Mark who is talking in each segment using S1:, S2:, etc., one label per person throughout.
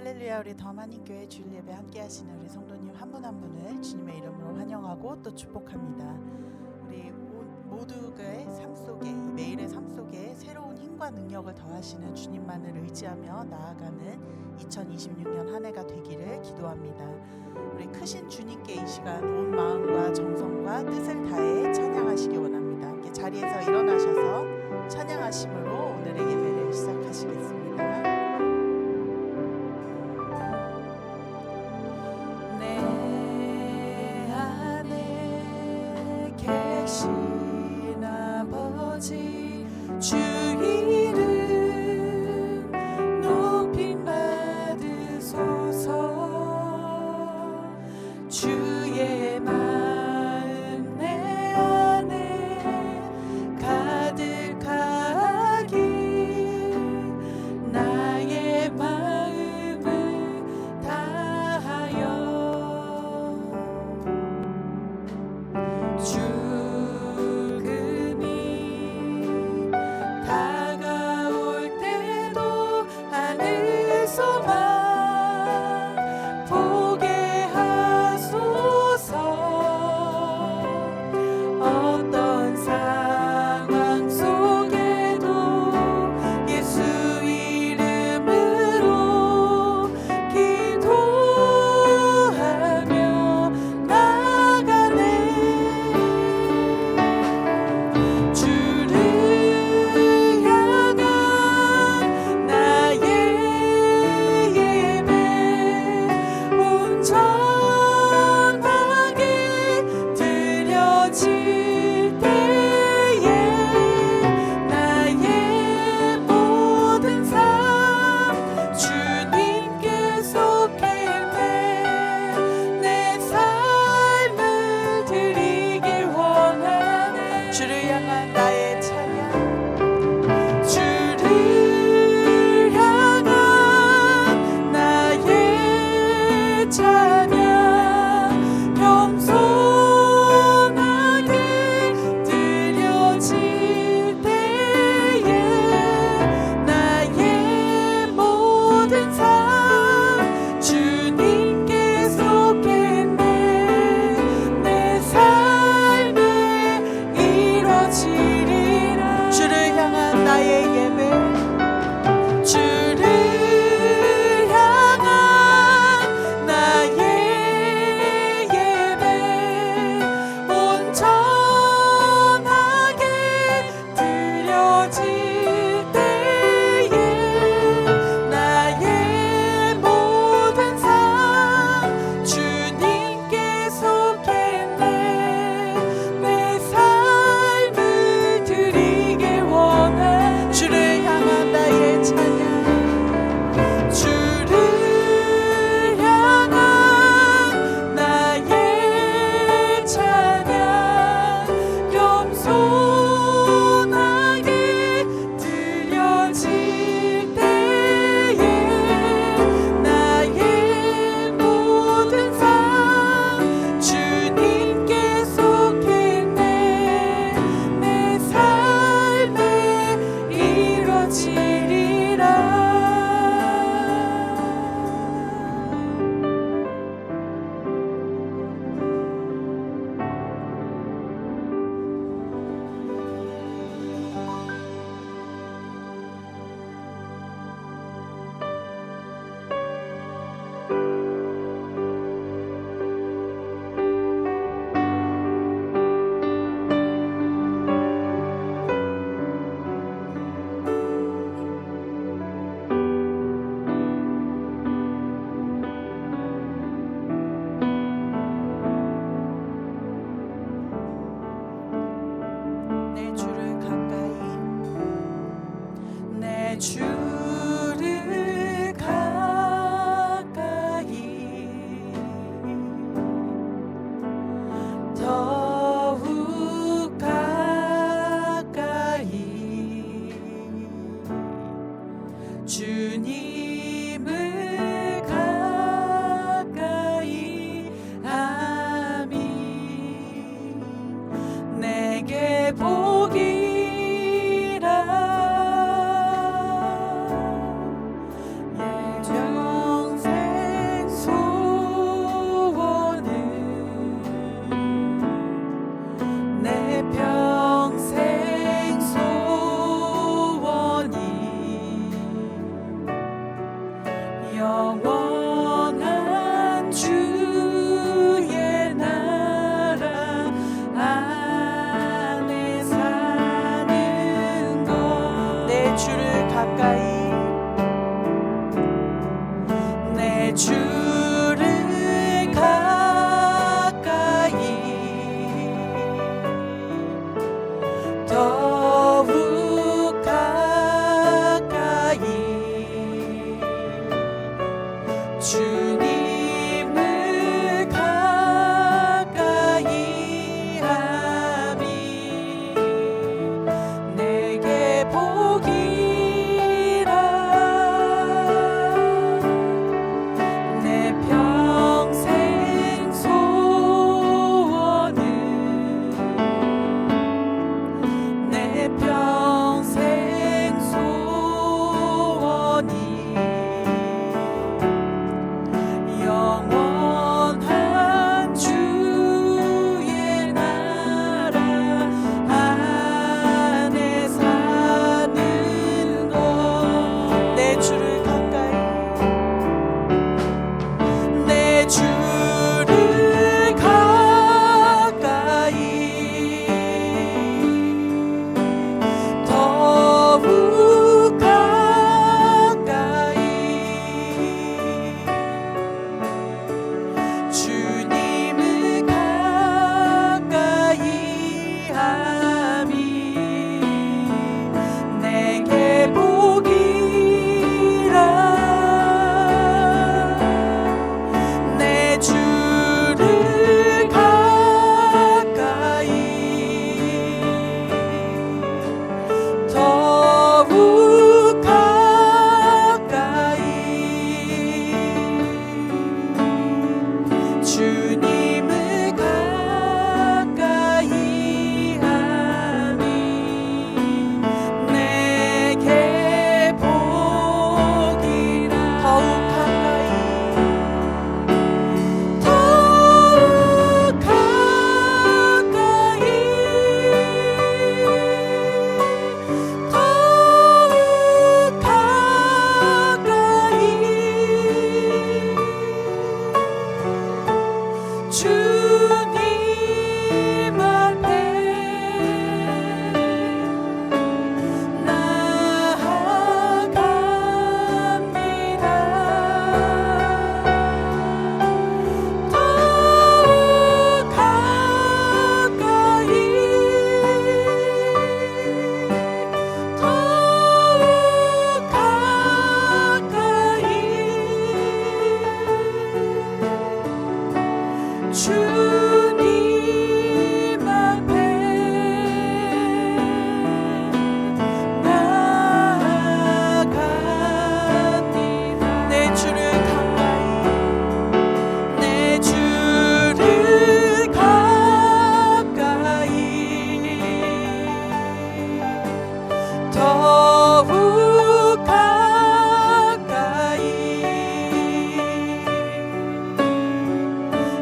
S1: 할렐루야. 우리 더만인교회 주일 예배 함께 하시는 우리 성도님 한 분 한 분을 주님의 이름으로 환영하고 또 축복합니다. 우리 모두의 삶 속에, 매일의 삶 속에 새로운 힘과 능력을 더하시는 주님만을 의지하며 나아가는 2026년 한 해가 되기를 기도합니다. 우리 크신 주님께 이 시간 온 마음과 정성과 뜻을 다해 찬양하시기 원합니다. 함께 자리에서 일어나셔서 찬양하심으로 오늘의 예배를 시작하시겠습니다.
S2: 주 이름 높임 받으소서. 주의 마음 내 안에 가득하기 나의 마음을 다하여 주를 가까이 더욱 가까이 주님을 가까이 하미 내게 복이라 주님 앞에 주님 앞에 나아갑니다.
S1: 내 주를 가까이
S2: 내 주를 가까이 더욱 가까이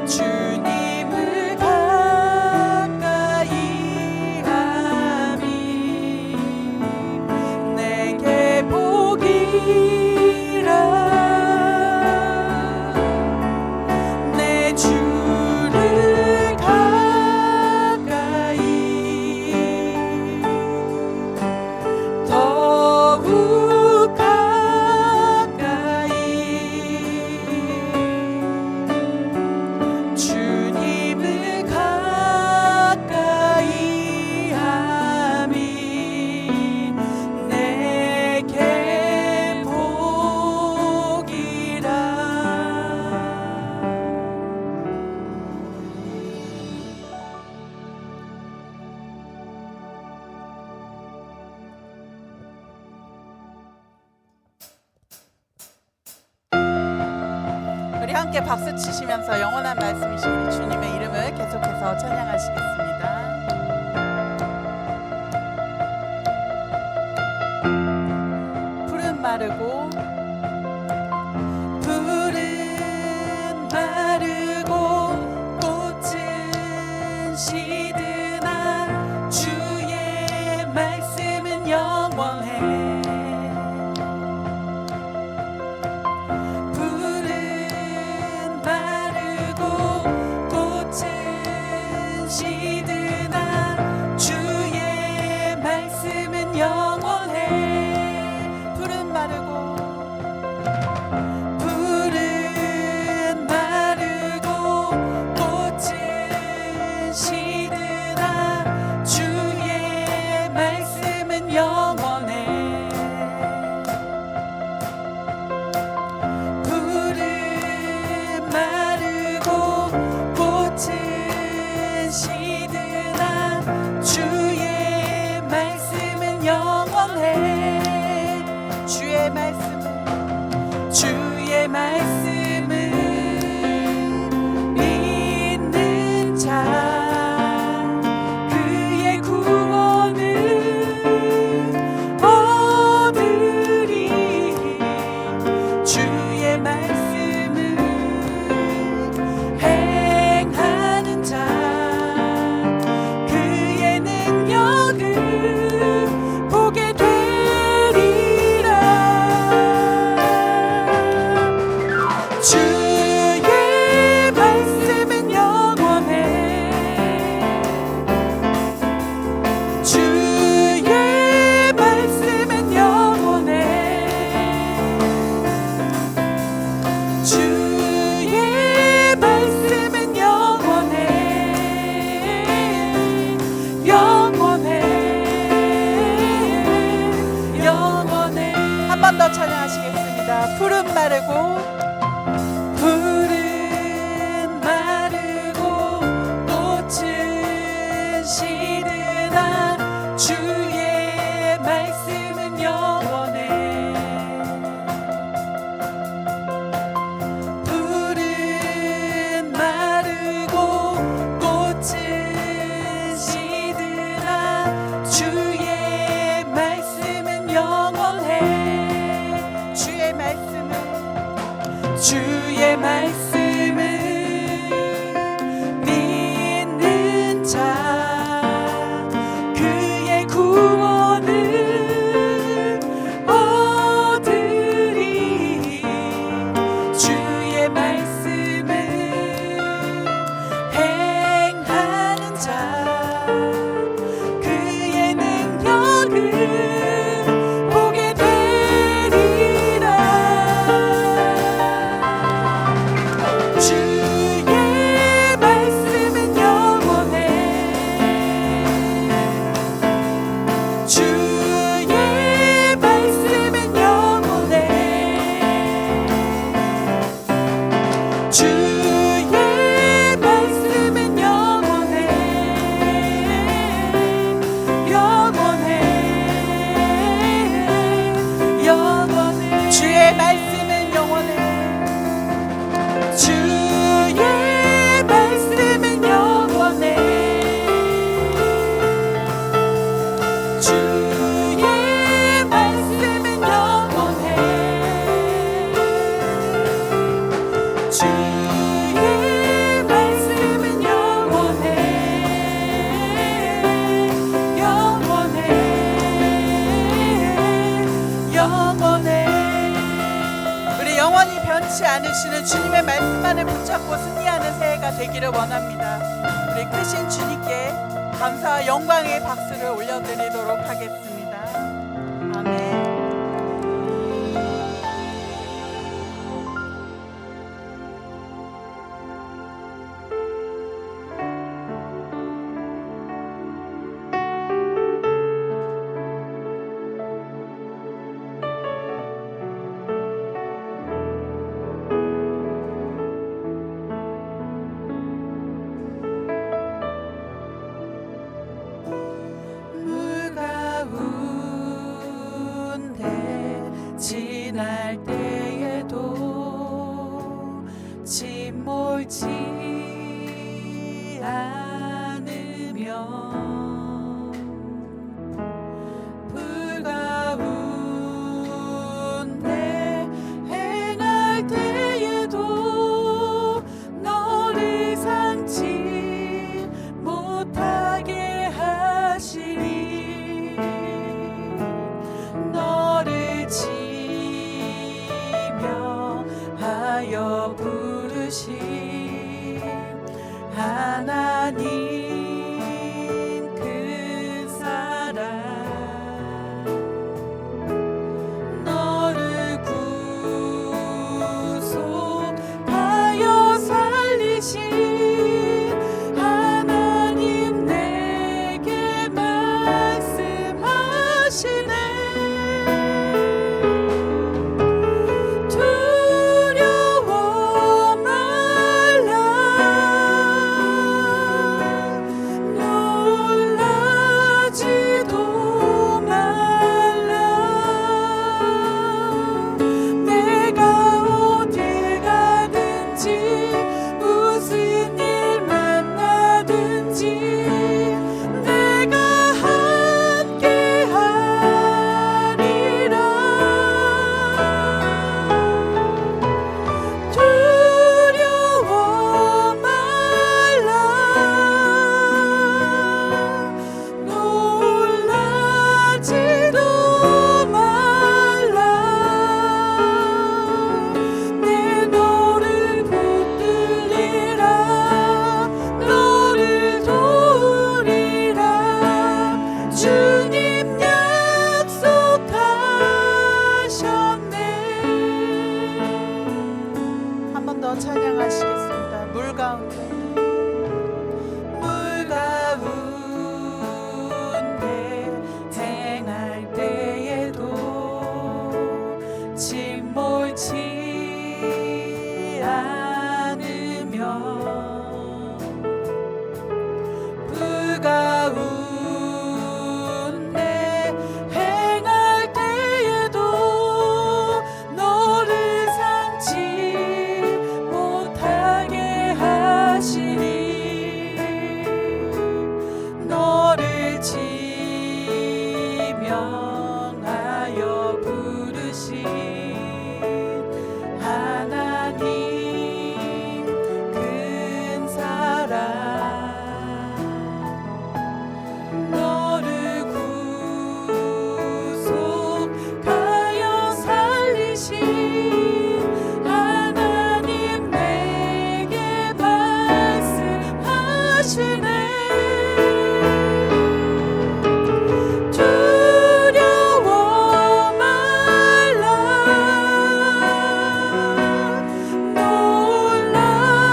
S2: 주님을 가까이 함이 내게 복이라 내 주를 가까이 더욱 가까이 주님을 가까이 함이 내게 복이라.
S1: 우리 함께 박수 치시면서 영원한 말씀이신 우리 주님의 이름을 계속해서 찬양하시겠습니다. 푸른 마르고
S2: 푸른 마르고 꽃은 시드나 주의 말씀은 영원해. 푸른 마르고 꽃은 시드나 주의 말씀은 영원해.
S1: 푸른 마르고 되기를 원합니다. 우리 크신 주님께 감사와 영광의 박수를 올려드리도록 하겠습니다. 아멘.
S2: 물 가운데 지날 때에도 침몰치 않으며 불 가운데 행할 때에도 너를 상치 못하게 하시리 너를 지명하여 부르신 하나님 그 사랑 너를 구속하여 살리신 하나님 내게 말씀하시네 두려워 말라 놀라지도 말라 내가 어딜 가든지 무슨 일 만나든지 내가 함께 하리라 두려워 말라 놀라지도 말라 내 너를 붙들리라 너를 도우리라 주님 약속하셨네
S1: 한 번 더 찬양하시겠습니다. 물 가운데
S2: 물 가운데 행할 때에도 침몰치 않으며 불 가운데 행할 때에도 너를 상치 못하게 하시니 너를 지명하여 부르신 하나님 큰 사랑 너를 구속하여 살리신 하나님 내게 말씀하시네 두려워 말라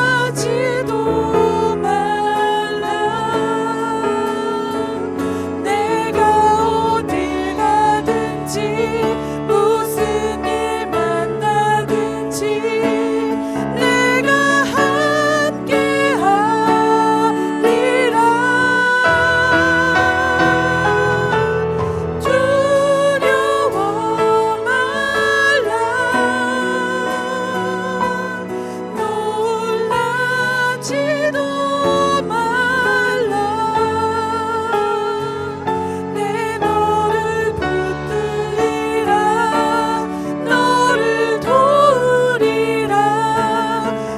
S2: 놀라지도 말라 내가 어딜 가든지 무슨 일 만나든지 내가 함께 하리라 두려워 말라 놀라지도 말라 내 너를 붙들리라 너를 도우리라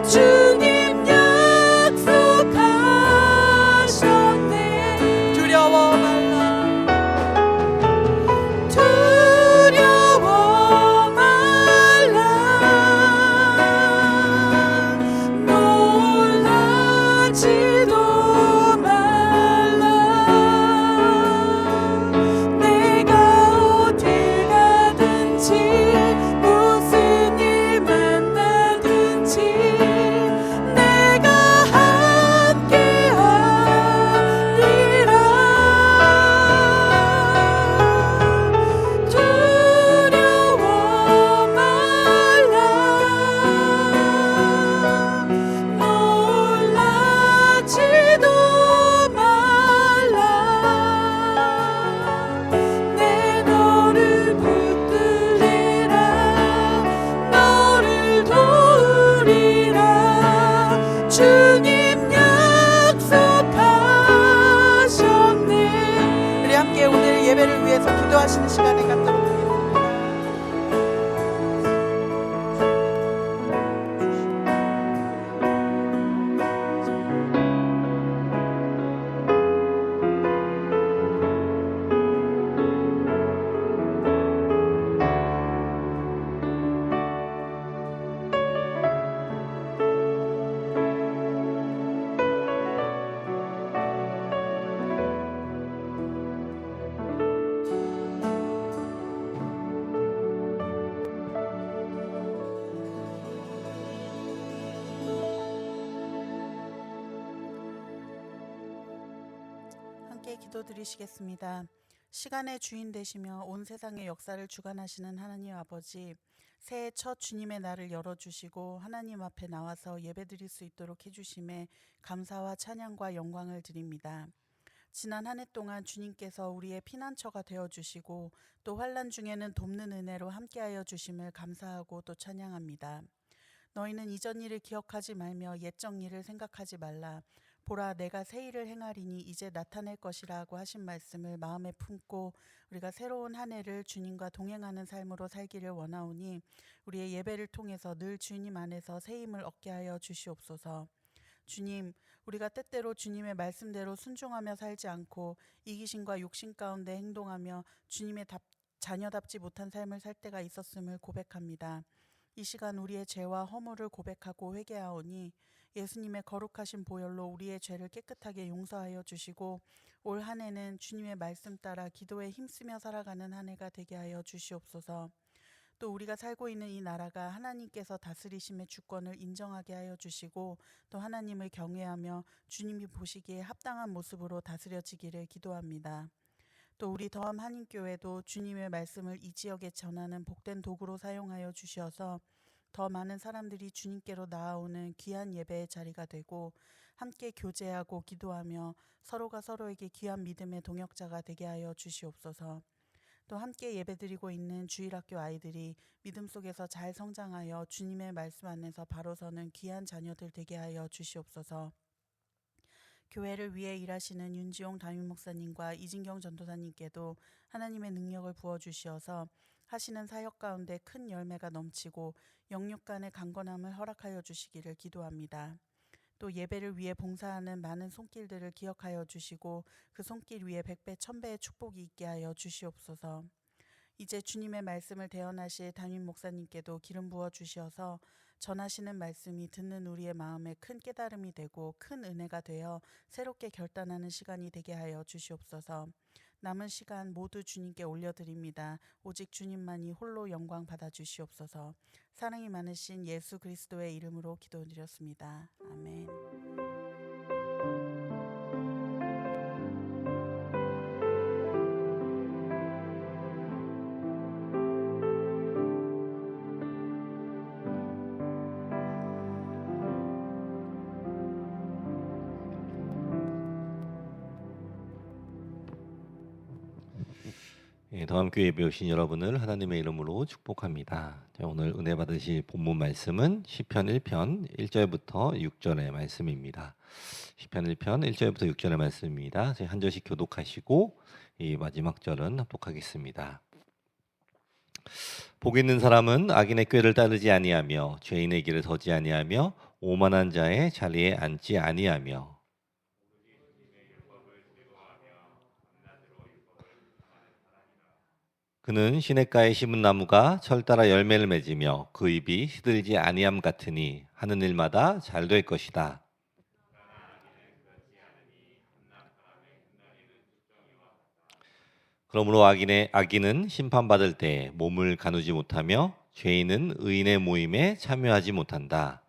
S2: 주님 약속하셨네 두려워 말라 두려워 말라 놀라지도 말라. 내가 어딜 가든지 무슨 일 만나든지 내가 함께하리라. 두려워 말라. 놀라지도 말라. 내 너를 붙들리라. 너를 도우리라. 주님 약속하셨네.
S1: 우리 함께 오늘 예배를 위해서 기도하시는 시간을 갖도록 하겠습니다. 함께 기도드리시겠습니다. 시간의 주인 되시며 온 세상의 역사를 주관하시는 하나님 아버지, 새해 첫 주님의 날을 열어주시고 하나님 앞에 나와서 예배드릴 수 있도록 해주심에 감사와 찬양과 영광을 드립니다. 지난 한 해 동안 주님께서 우리의 피난처가 되어주시고 또 환난 중에는 돕는 은혜로 함께하여 주심을 감사하고 또 찬양합니다. 너희는 이전 일을 기억하지 말며 옛적 일을 생각하지 말라. 보라, 내가 새 일을 행하리니 이제 나타낼 것이라고 하신 말씀을 마음에 품고 우리가 새로운 한 해를 주님과 동행하는 삶으로 살기를 원하오니 우리의 예배를 통해서 늘 주님 안에서 새 힘을 얻게 하여 주시옵소서. 주님, 우리가 때때로 주님의 말씀대로 순종하며 살지 않고 이기심과 욕심 가운데 행동하며 주님의 자녀답지 못한 삶을 살 때가 있었음을 고백합니다. 이 시간 우리의 죄와 허물을 고백하고 회개하오니 예수님의 거룩하신 보혈로 우리의 죄를 깨끗하게 용서하여 주시고 올 한 해는 주님의 말씀 따라 기도에 힘쓰며 살아가는 한 해가 되게 하여 주시옵소서. 또 우리가 살고 있는 이 나라가 하나님께서 다스리심의 주권을 인정하게 하여 주시고 또 하나님을 경외하며 주님이 보시기에 합당한 모습으로 다스려지기를 기도합니다. 또 우리 더함 한인교회도 주님의 말씀을 이 지역에 전하는 복된 도구로 사용하여 주셔서 더 많은 사람들이 주님께로 나아오는 귀한 예배의 자리가 되고 함께 교제하고 기도하며 서로가 서로에게 귀한 믿음의 동역자가 되게 하여 주시옵소서. 또 함께 예배드리고 있는 주일학교 아이들이 믿음 속에서 잘 성장하여 주님의 말씀 안에서 바로 서는 귀한 자녀들 되게 하여 주시옵소서. 교회를 위해 일하시는 윤지용 담임 목사님과 이진경 전도사님께도 하나님의 능력을 부어주시어서 하시는 사역 가운데 큰 열매가 넘치고 영육 간의 강건함을 허락하여 주시기를 기도합니다. 또 예배를 위해 봉사하는 많은 손길들을 기억하여 주시고 그 손길 위에 100배 1000배의 축복이 있게 하여 주시옵소서. 이제 주님의 말씀을 대언하실 담임 목사님께도 기름 부어 주시어서 전하시는 말씀이 듣는 우리의 마음에 큰 깨달음이 되고 큰 은혜가 되어 새롭게 결단하는 시간이 되게 하여 주시옵소서. 남은 시간 모두 주님께 올려드립니다. 오직 주님만이 홀로 영광 받아 주시옵소서. 사랑이 많으신 예수 그리스도의 이름으로 기도드렸습니다. 아멘.
S3: 더함교회 예배 오신 여러분을 하나님의 이름으로 축복합니다. 오늘 은혜 받으실 본문 말씀은 시편 1편 1절부터 6절의 말씀입니다. 시편 1편 1절부터 6절의 말씀입니다. 저희 한 절씩 교독하시고 이 마지막 절은 합독하겠습니다. 복 있는 사람은 악인의 꾀를 따르지 아니하며 죄인의 길을 서지 아니하며 오만한 자의 자리에 앉지 아니하며 그는 시냇가에 심은 나무가 철 따라 열매를 맺으며 그 잎이 시들지 아니함 같으니 하는 일마다 잘 될 것이다. 그러므로 악인은 심판받을 때 몸을 가누지 못하며 죄인은 의인의 모임에 참여하지 못한다.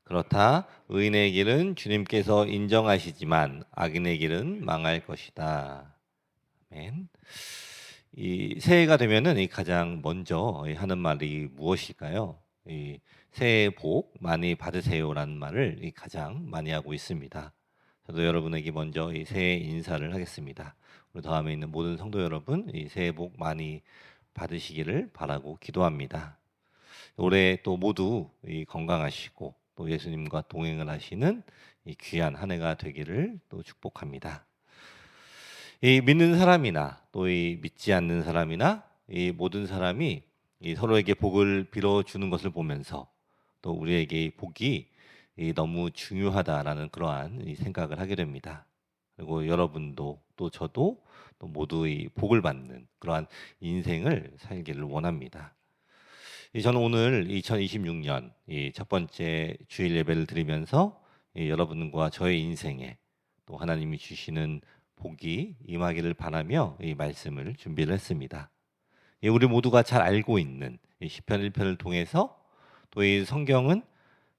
S3: 그렇다 의인의 길은 주님께서 인정하시지만 악인의 길은 망할 것이다. 아멘. 이 새해가 되면은 가장 먼저 하는 말이 무엇일까요? 이 새해 복 많이 받으세요라는 말을 가장 많이 하고 있습니다. 저도 여러분에게 먼저 이 새해 인사를 하겠습니다. 우리 다음에 있는 모든 성도 여러분, 이 새해 복 많이 받으시기를 바라고 기도합니다. 올해 또 모두 건강하시고 또 예수님과 동행을 하시는 이 귀한 한 해가 되기를 또 축복합니다. 이 믿는 사람이나 또 이 믿지 않는 사람이나 이 모든 사람이 이 서로에게 복을 빌어주는 것을 보면서 또 우리에게 이 복이 너무 중요하다라는 그러한 생각을 하게 됩니다. 그리고 여러분도 또 저도 또 모두 이 복을 받는 그러한 인생을 살기를 원합니다. 저는 오늘 2026년 첫 번째 주일 예배를 드리면서 여러분과 저의 인생에 또 하나님이 주시는 복이 임하기를 바라며 이 말씀을 준비를 했습니다. 우리 모두가 잘 알고 있는 시편 1편을 통해서 또 이 성경은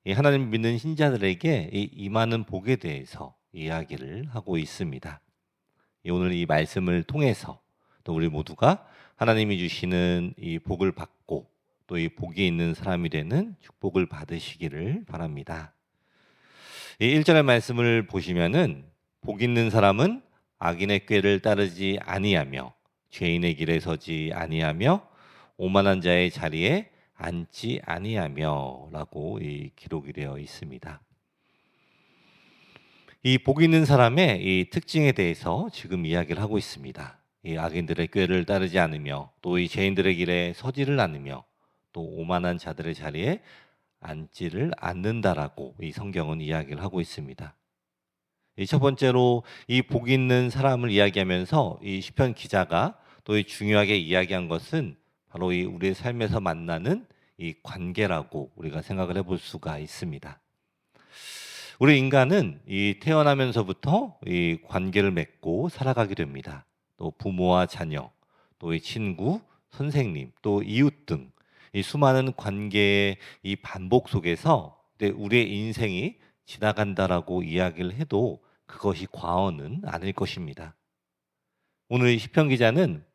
S3: 하나님 믿는 신자들에게 임하는 복에 대해서 이야기를 하고 있습니다. 오늘 이 말씀을 통해서 또 우리 모두가 하나님이 주시는 이 복을 받고 또 이 복이 있는 사람이 되는 축복을 받으시기를 바랍니다. 1절의 말씀을 보시면은 복 있는 사람은 악인의 꾀를 따르지 아니하며 죄인의 길에 서지 아니하며 오만한 자의 자리에 앉지 아니하며라고 기록이 되어 있습니다. 이 복 있는 사람의 이 특징에 대해서 지금 이야기를 하고 있습니다. 이 악인들의 꾀를 따르지 않으며 또 이 죄인들의 길에 서지를 않으며 또 오만한 자들의 자리에 앉지를 않는다라고 이 성경은 이야기를 하고 있습니다. 첫 번째로 이 복 있는 사람을 이야기하면서 이 시편 기자가 또 이 중요하게 이야기한 것은 바로 이 우리의 삶에서 만나는 이 관계라고 우리가 생각을 해볼 수가 있습니다. 우리 인간은 이 태어나면서부터 이 관계를 맺고 살아가게 됩니다. 또 부모와 자녀, 또 이 친구, 선생님, 또 이웃 등 이 수많은 관계의 이 반복 속에서 우리의 인생이 지나간다라고 이야기를 해도 그것이 과언은 아닐 것입니다. 오늘 시편 기자는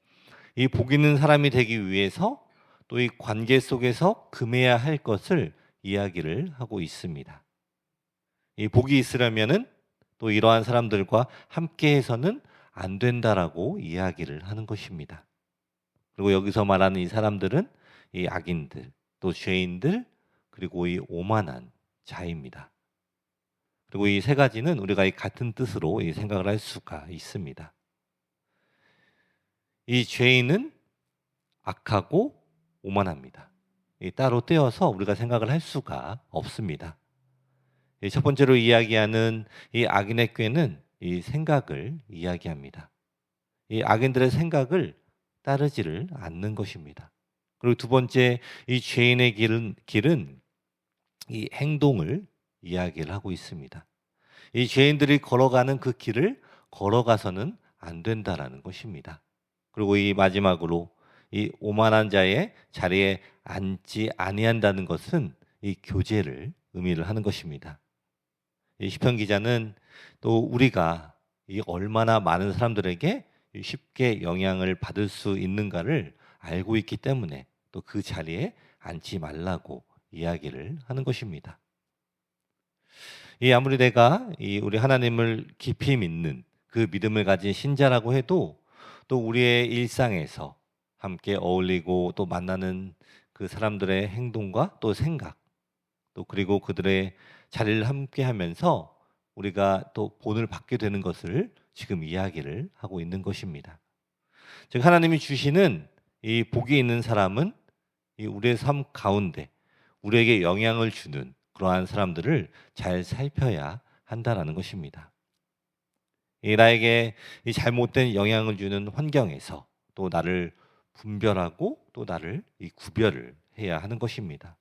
S3: 이 복 있는 사람이 되기 위해서 또 이 관계 속에서 금해야 할 것을 이야기를 하고 있습니다. 이 복이 있으려면은 또 이러한 사람들과 함께해서는 안 된다라고 이야기를 하는 것입니다. 그리고 여기서 말하는 이 사람들은 이 악인들, 또 죄인들, 그리고 이 오만한 자입니다. 그리고 이 세 가지는 우리가 이 같은 뜻으로 생각을 할 수가 있습니다. 이 죄인은 악하고 오만합니다. 따로 떼어서 우리가 생각을 할 수가 없습니다. 첫 번째로 이야기하는 이 악인의 꾀는 이 생각을 이야기합니다. 이 악인들의 생각을 따르지를 않는 것입니다. 그리고 두 번째, 이 죄인의 길은 이 행동을 이야기를 하고 있습니다. 이 죄인들이 걸어가는 그 길을 걸어가서는 안 된다라는 것입니다. 그리고 이 마지막으로 이 오만한 자의 자리에 앉지 아니한다는 것은 이 교제를 의미를 하는 것입니다. 이 시편 기자는 또 우리가 이 얼마나 많은 사람들에게 쉽게 영향을 받을 수 있는가를 알고 있기 때문에 또 그 자리에 앉지 말라고 이야기를 하는 것입니다. 아무리 내가 우리 하나님을 깊이 믿는 그 믿음을 가진 신자라고 해도 또 우리의 일상에서 함께 어울리고 또 만나는 그 사람들의 행동과 또 생각, 또 그리고 그들의 자리를 함께 하면서 우리가 또 본을 받게 되는 것을 지금 이야기를 하고 있는 것입니다. 즉 하나님이 주시는 이 복이 있는 사람은 이 우리의 삶 가운데 우리에게 영향을 주는 그러한 사람들을 잘 살펴야 한다라는 것입니다. 나에게 이 잘못된 영향을 주는 환경에서 또 나를 분별하고 또 나를 이 구별을 해야 하는 것입니다.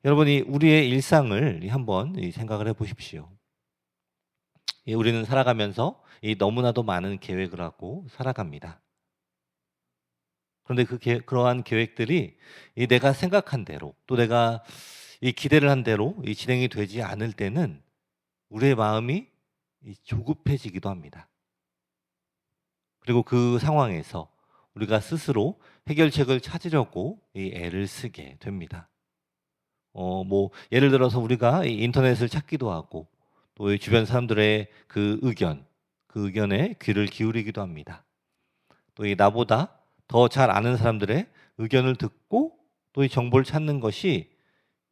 S3: 여러분이 우리의 일상을 한번 생각을 해보십시오. 우리는 살아가면서 너무나도 많은 계획을 하고 살아갑니다. 그런데 그러한 계획들이 이 내가 생각한 대로 또 내가 이 기대를 한 대로 이 진행이 되지 않을 때는 우리의 마음이 이 조급해지기도 합니다. 그리고 그 상황에서 우리가 스스로 해결책을 찾으려고 이 애를 쓰게 됩니다. 뭐 예를 들어서 우리가 이 인터넷을 찾기도 하고 또 이 주변 사람들의 그 의견에 귀를 기울이기도 합니다. 또 이 나보다 더 잘 아는 사람들의 의견을 듣고 또 이 정보를 찾는 것이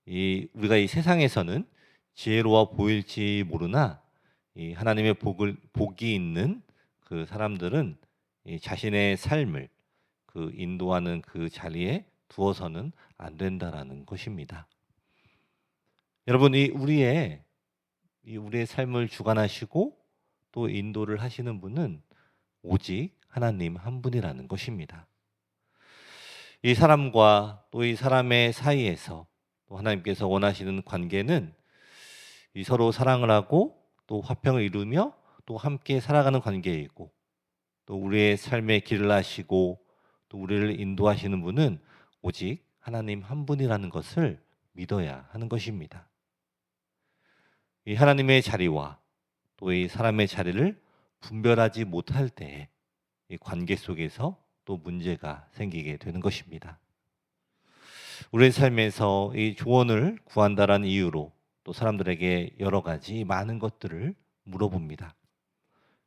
S3: 우리가 이 세상에서는 지혜로워 보일지 모르나 이 하나님의 복이 있는 그 사람들은 이 자신의 삶을 그 인도하는 그 자리에 두어서는 안 된다라는 것입니다. 여러분, 우리의 삶을 주관하시고 또 인도를 하시는 분은 오직 하나님 한 분이라는 것입니다. 이 사람과 또 이 사람의 사이에서 또 하나님께서 원하시는 관계는 이 서로 사랑을 하고 또 화평을 이루며 또 함께 살아가는 관계이고 또 우리의 삶의 길을 하시고 또 우리를 인도하시는 분은 오직 하나님 한 분이라는 것을 믿어야 하는 것입니다. 이 하나님의 자리와 또 이 사람의 자리를 분별하지 못할 때에 이 관계 속에서 또 문제가 생기게 되는 것입니다. 우리의 삶에서 이 조언을 구한다라는 이유로 또 사람들에게 여러 가지 많은 것들을 물어봅니다.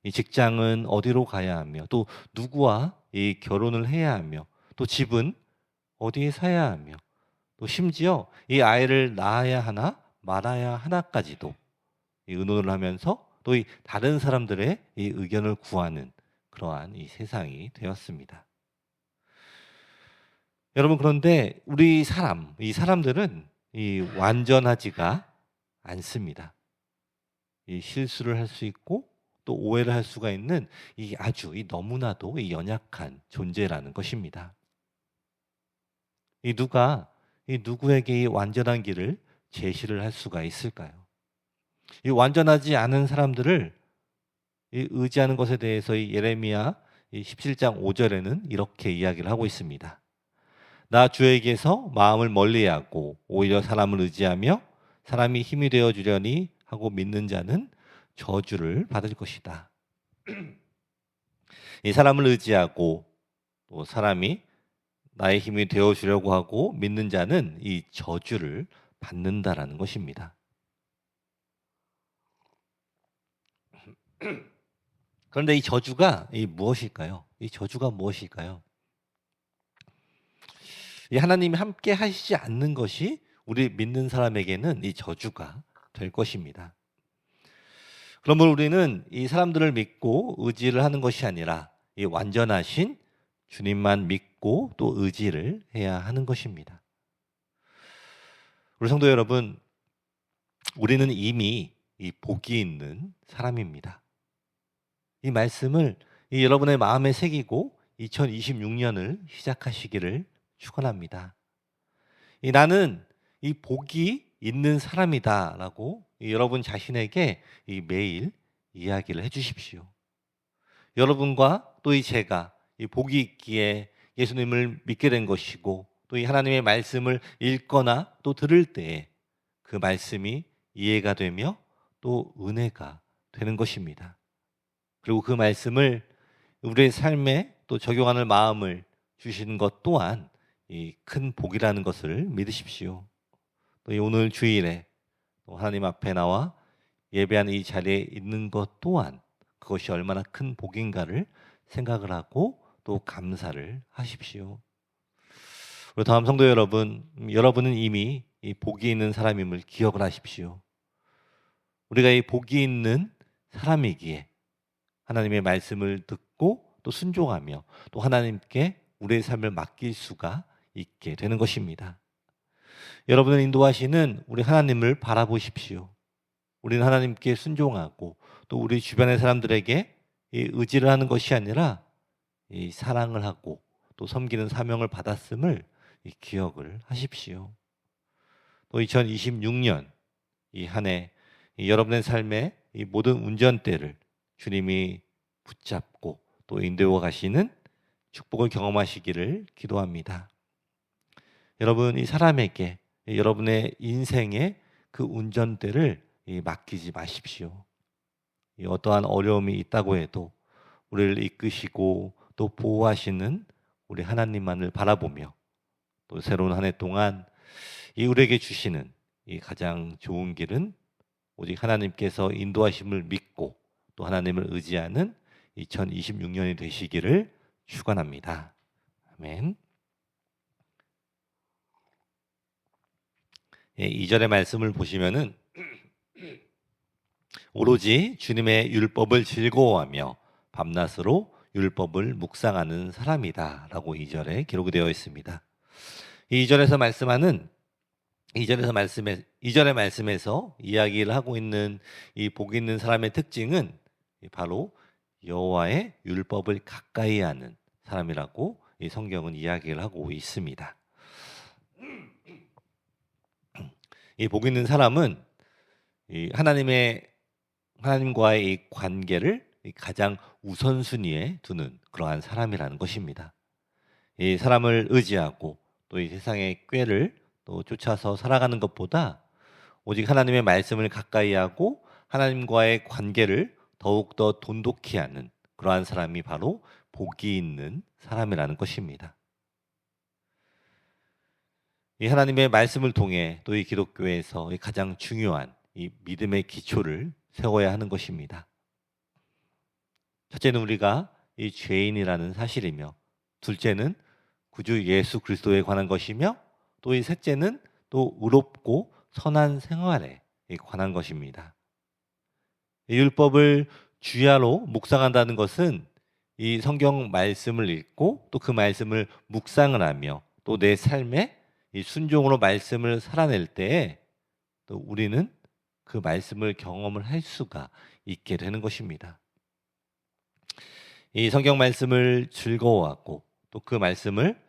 S3: 이 직장은 어디로 가야 하며 또 누구와 이 결혼을 해야 하며 또 집은 어디에 사야 하며 또 심지어 이 아이를 낳아야 하나 말아야 하나까지도 이 의논을 하면서 또 이 다른 사람들의 이 의견을 구하는 그러한 이 세상이 되었습니다. 여러분, 그런데 이 사람들은 이 완전하지가 않습니다. 이 실수를 할 수 있고 또 오해를 할 수가 있는 이 아주 너무나도 이 연약한 존재라는 것입니다. 누가 누구에게 이 완전한 길을 제시를 할 수가 있을까요? 이 완전하지 않은 사람들을 의지하는 것에 대해서 이 예레미야 17장 5절에는 이렇게 이야기를 하고 있습니다. 나 주에게서 마음을 멀리하고 오히려 사람을 의지하며 사람이 힘이 되어 주려니 하고 믿는 자는 저주를 받을 것이다. 이 사람을 의지하고 또 사람이 나의 힘이 되어 주려고 하고 믿는 자는 이 저주를 받는다라는 것입니다. 그런데 이 저주가 무엇일까요? 이 저주가 무엇일까요? 이 하나님이 함께 하시지 않는 것이 우리 믿는 사람에게는 이 저주가 될 것입니다. 그러면 우리는 이 사람들을 믿고 의지를 하는 것이 아니라 이 완전하신 주님만 믿고 또 의지를 해야 하는 것입니다. 우리 성도 여러분, 우리는 이미 이 복이 있는 사람입니다. 이 말씀을 여러분의 마음에 새기고 2026년을 시작하시기를 축원합니다. 나는 이 복이 있는 사람이다라고 여러분 자신에게 매일 이야기를 해주십시오. 여러분과 또 제가 이 복이 있기에 예수님을 믿게 된 것이고 또 이 하나님의 말씀을 읽거나 또 들을 때에 그 말씀이 이해가 되며 또 은혜가 되는 것입니다. 그리고 그 말씀을 우리의 삶에 또 적용하는 마음을 주시는 것 또한 이 큰 복이라는 것을 믿으십시오. 또 오늘 주일에 또 하나님 앞에 나와 예배하는 이 자리에 있는 것 또한 그것이 얼마나 큰 복인가를 생각을 하고 또 감사를 하십시오. 우리 다음 성도 여러분, 여러분은 이미 이 복이 있는 사람임을 기억을 하십시오. 우리가 이 복이 있는 사람이기에 하나님의 말씀을 듣고 또 순종하며 또 하나님께 우리의 삶을 맡길 수가 있게 되는 것입니다. 여러분을 인도하시는 우리 하나님을 바라보십시오. 우리는 하나님께 순종하고 또 우리 주변의 사람들에게 이 의지를 하는 것이 아니라 이 사랑을 하고 또 섬기는 사명을 받았음을 이 기억을 하십시오. 또 2026년 이 한 해 여러분의 삶의 이 모든 운전대를 주님이 붙잡고 또 인도해 가시는 축복을 경험하시기를 기도합니다. 여러분, 이 사람에게 여러분의 인생의 그 운전대를 맡기지 마십시오. 어떠한 어려움이 있다고 해도 우리를 이끄시고 또 보호하시는 우리 하나님만을 바라보며 또 새로운 한 해 동안 우리에게 주시는 이 가장 좋은 길은 오직 하나님께서 인도하심을 믿고 또 하나님을 의지하는 2026년이 되시기를 축원합니다. 아멘. 2절의 말씀을 보시면은 오로지 주님의 율법을 즐거워하며 밤낮으로 율법을 묵상하는 사람이다 라고 2절에 기록이 되어 있습니다. 2절의 말씀에서 이야기를 하고 있는 이 복 있는 사람의 특징은 바로 여호와의 율법을 가까이 하는 사람이라고 이 성경은 이야기를 하고 있습니다. 이 복 있는 사람은 이 하나님과의 이 관계를 가장 우선순위에 두는 그러한 사람이라는 것입니다. 이 사람을 의지하고 또 이 세상의 꾀를 또 쫓아서 살아가는 것보다 오직 하나님의 말씀을 가까이 하고 하나님과의 관계를 더욱더 돈독히 하는 그러한 사람이 바로 복이 있는 사람이라는 것입니다. 이 하나님의 말씀을 통해 또 이 기독교에서 가장 중요한 이 믿음의 기초를 세워야 하는 것입니다. 첫째는 우리가 이 죄인이라는 사실이며, 둘째는 구주 예수 그리스도에 관한 것이며, 또 이 셋째는 또 의롭고 선한 생활에 관한 것입니다. 이 율법을 주야로 묵상한다는 것은 이 성경 말씀을 읽고 또 그 말씀을 묵상을 하며 또 내 삶에 이 순종으로 말씀을 살아낼 때에 또 우리는 그 말씀을 경험을 할 수가 있게 되는 것입니다. 이 성경 말씀을 즐거워하고 또 그 말씀을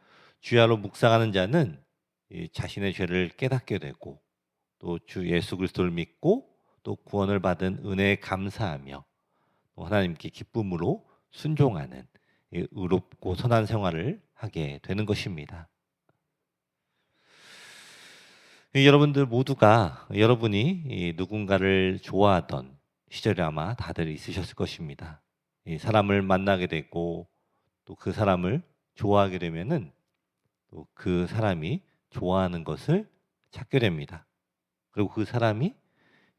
S3: 주야로 묵상하는 자는 이 자신의 죄를 깨닫게 되고 또 주 예수 그리스도를 믿고 또 구원을 받은 은혜에 감사하며 또 하나님께 기쁨으로 순종하는 이 의롭고 선한 생활을 하게 되는 것입니다. 여러분들 모두가 여러분이 누군가를 좋아하던 시절이 아마 다들 있으셨을 것입니다. 이 사람을 만나게 되고 또 그 사람을 좋아하게 되면은 또 그 사람이 좋아하는 것을 찾게 됩니다. 그리고 그 사람이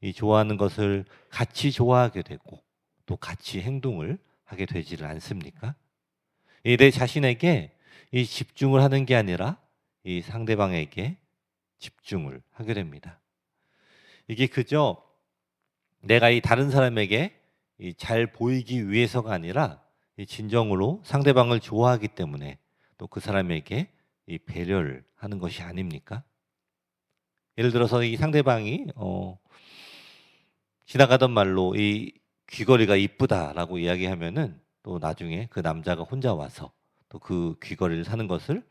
S3: 이 좋아하는 것을 같이 좋아하게 되고 또 같이 행동을 하게 되지를 않습니까? 내 자신에게 이 집중을 하는 게 아니라 이 상대방에게 집중을 하게 됩니다. 이게 그저 내가 이 다른 사람에게 잘 보이기 위해서가 아니라 이 진정으로 상대방을 좋아하기 때문에 또 그 사람에게 이 배려를 하는 것이 아닙니까? 예를 들어서 이 상대방이 지나가던 말로 이 귀걸이가 이쁘다라고 이야기하면은 또 나중에 그 남자가 혼자 와서 또 그 귀걸이를 사는 것을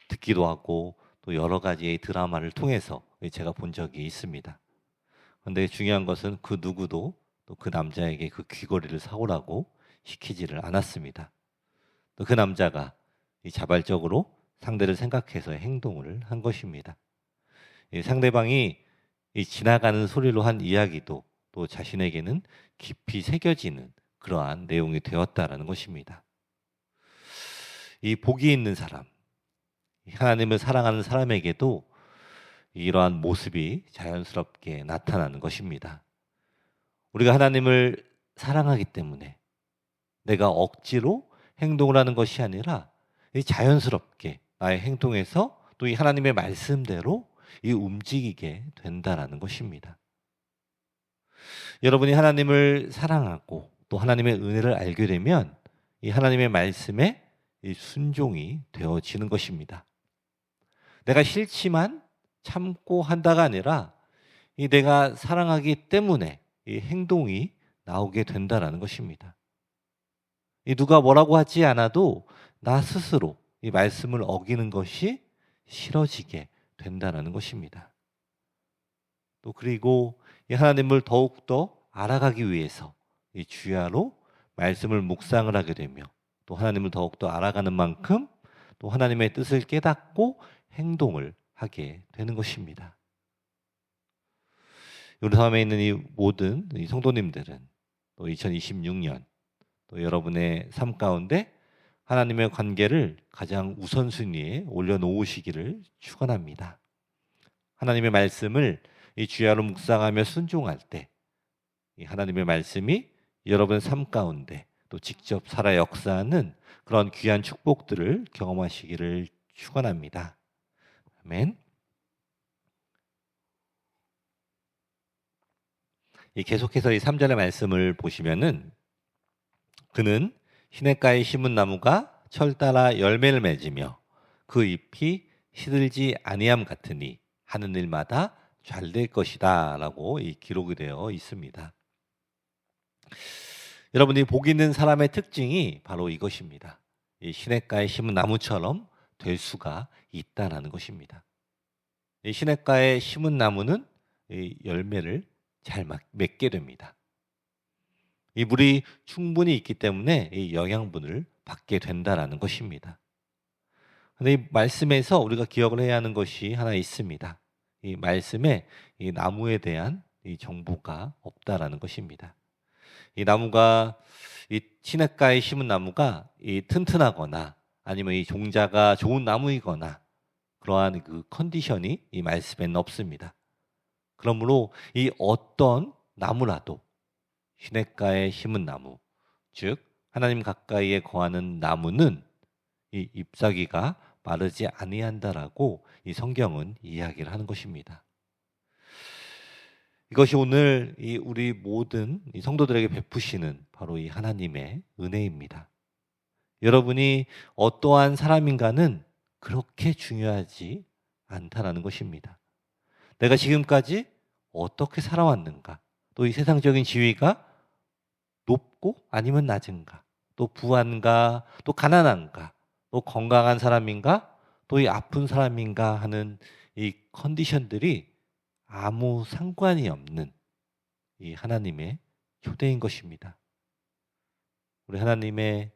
S3: 듣기도 하고 또 여러 가지의 드라마를 통해서 제가 본 적이 있습니다. 그런데 중요한 것은 그 누구도 또 그 남자에게 그 귀걸이를 사오라고 시키지를 않았습니다. 또 그 남자가 이 자발적으로 상대를 생각해서 행동을 한 것입니다. 이 상대방이 이 지나가는 소리로 한 이야기도 또 자신에게는 깊이 새겨지는 그러한 내용이 되었다라는 것입니다. 이 복이 있는 사람, 하나님을 사랑하는 사람에게도 이러한 모습이 자연스럽게 나타나는 것입니다. 우리가 하나님을 사랑하기 때문에 내가 억지로 행동을 하는 것이 아니라 자연스럽게 나의 행동에서 또 이 하나님의 말씀대로 이 움직이게 된다라는 것입니다. 여러분이 하나님을 사랑하고 또 하나님의 은혜를 알게 되면 이 하나님의 말씀에 이 순종이 되어지는 것입니다. 내가 싫지만 참고 한다가 아니라 이 내가 사랑하기 때문에 이 행동이 나오게 된다라는 것입니다. 이 누가 뭐라고 하지 않아도 나 스스로 이 말씀을 어기는 것이 싫어지게 된다라는 것입니다. 또 그리고 이 하나님을 더욱더 알아가기 위해서 이 주야로 말씀을 묵상을 하게 되며 또 하나님을 더욱더 알아가는 만큼 또 하나님의 뜻을 깨닫고 행동을 하게 되는 것입니다. 우리 섬에 있는 이 모든 이 성도님들은 또 2026년 또 여러분의 삶 가운데 하나님의 관계를 가장 우선순위에 올려놓으시기를 축원합니다. 하나님의 말씀을 이 주야로 묵상하며 순종할 때 이 하나님의 말씀이 여러분의 삶 가운데 또 직접 살아 역사하는 그런 귀한 축복들을 경험하시기를 축원합니다. 아멘. 계속해서 이 3절의 말씀을 보시면은 그는 시냇가에 심은 나무가 철 따라 열매를 맺으며 그 잎이 시들지 아니함 같으니 하는 일마다 잘 될 것이다 라고 기록이 되어 있습니다. 여러분이 복 있는 사람의 특징이 바로 이것입니다. 이 시냇가에 심은 나무처럼 될 수가 있다라는 것입니다. 이 시냇가에 심은 나무는 이 열매를 잘 맺게 됩니다. 이 물이 충분히 있기 때문에 이 영양분을 받게 된다라는 것입니다. 근데 이 말씀에서 우리가 기억을 해야 하는 것이 하나 있습니다. 이 말씀에 이 나무에 대한 이 정보가 없다라는 것입니다. 이 나무가 이 시냇가에 심은 나무가 이 튼튼하거나 아니면 이 종자가 좋은 나무이거나 그러한 그 컨디션이 이 말씀에는 없습니다. 그러므로 이 어떤 나무라도 시냇가에 심은 나무, 즉 하나님 가까이에 거하는 나무는 이 잎사귀가 마르지 아니한다라고 이 성경은 이야기를 하는 것입니다. 이것이 오늘 우리 모든 이 성도들에게 베푸시는 바로 이 하나님의 은혜입니다. 여러분이 어떠한 사람인가는 그렇게 중요하지 않다라는 것입니다. 내가 지금까지 어떻게 살아왔는가, 또 이 세상적인 지위가 높고 아니면 낮은가, 또 부한가, 또 가난한가, 또 건강한 사람인가, 또 이 아픈 사람인가 하는 이 컨디션들이 아무 상관이 없는 이 하나님의 초대인 것입니다. 우리 하나님의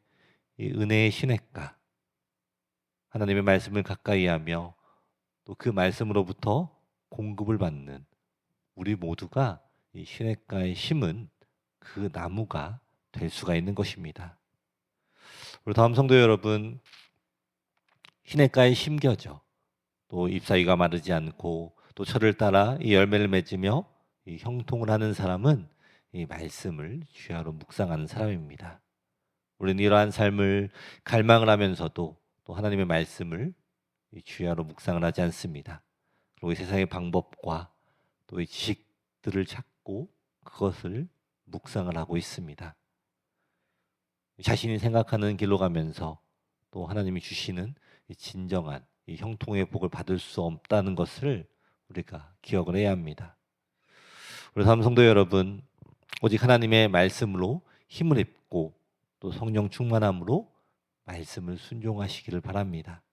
S3: 이 은혜의 시냇가, 하나님의 말씀을 가까이 하며 또 그 말씀으로부터 공급을 받는 우리 모두가 이 시냇가에 심은 그 나무가 될 수가 있는 것입니다. 우리 다음 성도 여러분, 시냇가에 심겨져 또 잎사귀가 마르지 않고 또 철을 따라 이 열매를 맺으며 이 형통을 하는 사람은 이 말씀을 주야로 묵상하는 사람입니다. 우리는 이러한 삶을 갈망을 하면서도 또 하나님의 말씀을 이 주야로 묵상을 하지 않습니다. 그리고 이 세상의 방법과 또 이 지식들을 찾고 그것을 묵상을 하고 있습니다. 자신이 생각하는 길로 가면서 또 하나님이 주시는 이 진정한 이 형통의 복을 받을 수 없다는 것을 우리가 기억을 해야 합니다. 우리 다음 성도 여러분, 오직 하나님의 말씀으로 힘을 입고 또 성령 충만함으로 말씀을 순종하시기를 바랍니다.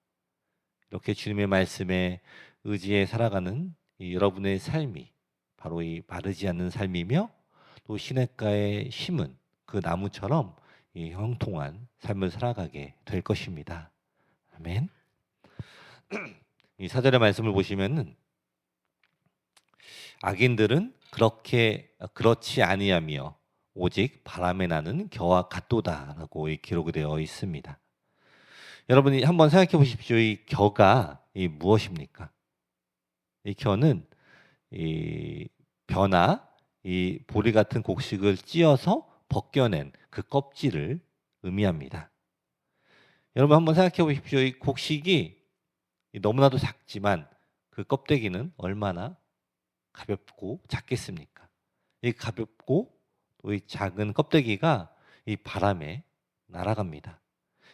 S3: 이렇게 주님의 말씀에 의지해 살아가는 이 여러분의 삶이 바로 이 마르지 않는 삶이며 또 시냇가에 심은 그 나무처럼 이 형통한 삶을 살아가게 될 것입니다. 아멘. 이 4절의 말씀을 보시면은 악인들은 그렇지 아니하며 오직 바람에 나는 겨와 같도다라고 기록이 되어 있습니다. 여러분이 한번 생각해 보십시오. 이 겨가 무엇입니까? 이 겨는 이 벼나 이 보리 같은 곡식을 찧어서 벗겨낸 그 껍질을 의미합니다. 여러분 한번 생각해 보십시오. 이 곡식이 너무나도 작지만 그 껍데기는 얼마나 가볍고 작겠습니까? 이 가볍고 또 이 작은 껍데기가 이 바람에 날아갑니다.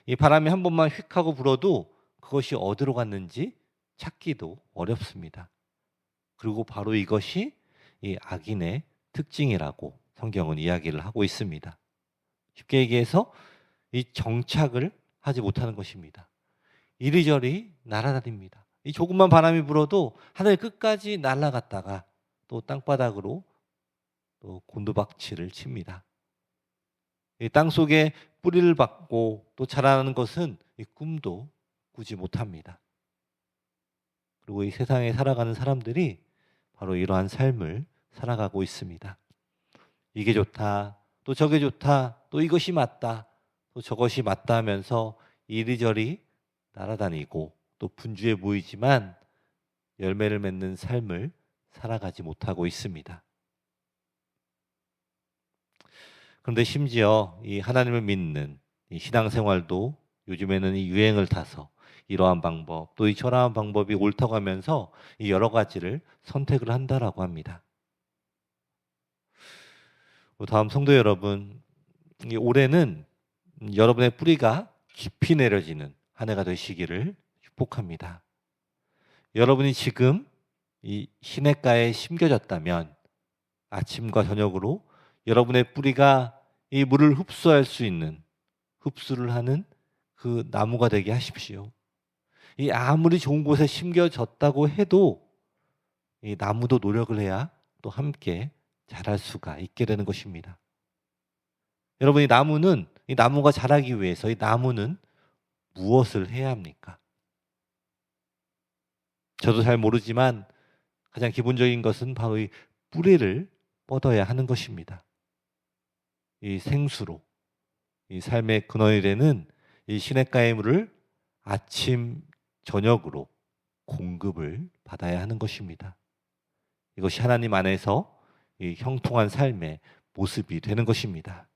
S3: 이 바람이 한 번만 휙 하고 불어도 그것이 어디로 갔는지 찾기도 어렵습니다. 그리고 바로 이것이 이 악인의 특징이라고 성경은 이야기를 하고 있습니다. 쉽게 얘기해서 이 정착을 하지 못하는 것입니다. 이리저리 날아다닙니다. 이 조금만 바람이 불어도 하늘 끝까지 날아갔다가 또 땅바닥으로 또 곤두박질을 칩니다. 이 땅 속에 뿌리를 받고 또 자라는 것은 이 꿈도 꾸지 못합니다. 그리고 이 세상에 살아가는 사람들이 바로 이러한 삶을 살아가고 있습니다. 이게 좋다, 또 저게 좋다, 또 이것이 맞다, 또 저것이 맞다 하면서 이리저리 날아다니고 또 분주해 보이지만 열매를 맺는 삶을 살아가지 못하고 있습니다. 그런데 심지어 이 하나님을 믿는 이 신앙생활도 요즘에는 이 유행을 타서 이러한 방법, 또 이 저러한 방법이 옳다고 하면서 이 여러 가지를 선택을 한다라고 합니다. 다음 성도 여러분, 이 올해는 여러분의 뿌리가 깊이 내려지는 한 해가 되시기를 축복합니다. 여러분이 지금 이 시냇가에 심겨졌다면 아침과 저녁으로 여러분의 뿌리가 이 물을 흡수할 수 있는, 흡수를 하는 그 나무가 되게 하십시오. 이 아무리 좋은 곳에 심겨졌다고 해도 이 나무도 노력을 해야 또 함께 자랄 수가 있게 되는 것입니다. 여러분, 이 나무가 자라기 위해서 이 나무는 무엇을 해야 합니까? 저도 잘 모르지만 가장 기본적인 것은 바로 이 뿌리를 뻗어야 하는 것입니다. 이 생수로, 이 삶의 근원이 되는 이 시냇가의 물을 아침, 저녁으로 공급을 받아야 하는 것입니다. 이것이 하나님 안에서 이 형통한 삶의 모습이 되는 것입니다.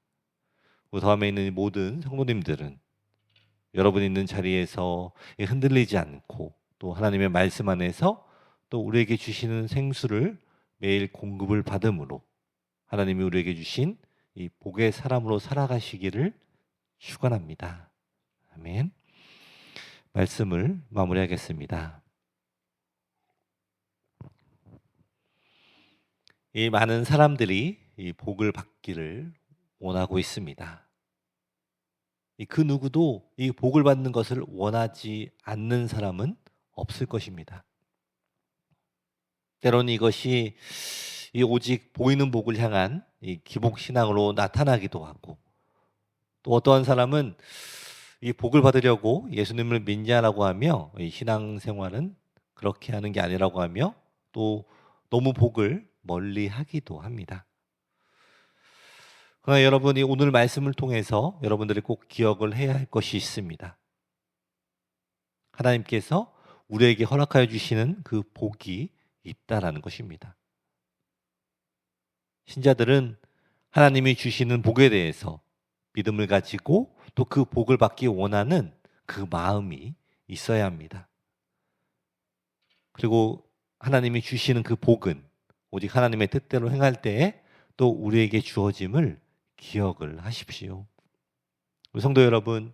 S3: 그 다음에 있는 모든 성도님들은 여러분 있는 자리에서 흔들리지 않고 또 하나님의 말씀 안에서 또 우리에게 주시는 생수를 매일 공급을 받음으로 하나님이 우리에게 주신 이 복의 사람으로 살아가시기를 축원합니다. 아멘. 말씀을 마무리하겠습니다. 이 많은 사람들이 이 복을 받기를 원하고 있습니다. 그 누구도 이 복을 받는 것을 원하지 않는 사람은 없을 것입니다. 때로는 이것이 이 오직 보이는 복을 향한 이 기복 신앙으로 나타나기도 하고, 또 어떠한 사람은 이 복을 받으려고 예수님을 믿냐라고 하며 이 신앙생활은 그렇게 하는 게 아니라고 하며 또 너무 복을 멀리 하기도 합니다. 그러나 여러분이 오늘 말씀을 통해서 여러분들이 꼭 기억을 해야 할 것이 있습니다. 하나님께서 우리에게 허락하여 주시는 그 복이 있다라는 것입니다. 신자들은 하나님이 주시는 복에 대해서 믿음을 가지고 또 그 복을 받기 원하는 그 마음이 있어야 합니다. 그리고 하나님이 주시는 그 복은 오직 하나님의 뜻대로 행할 때에 또 우리에게 주어짐을 기억을 하십시오. 우리 성도 여러분,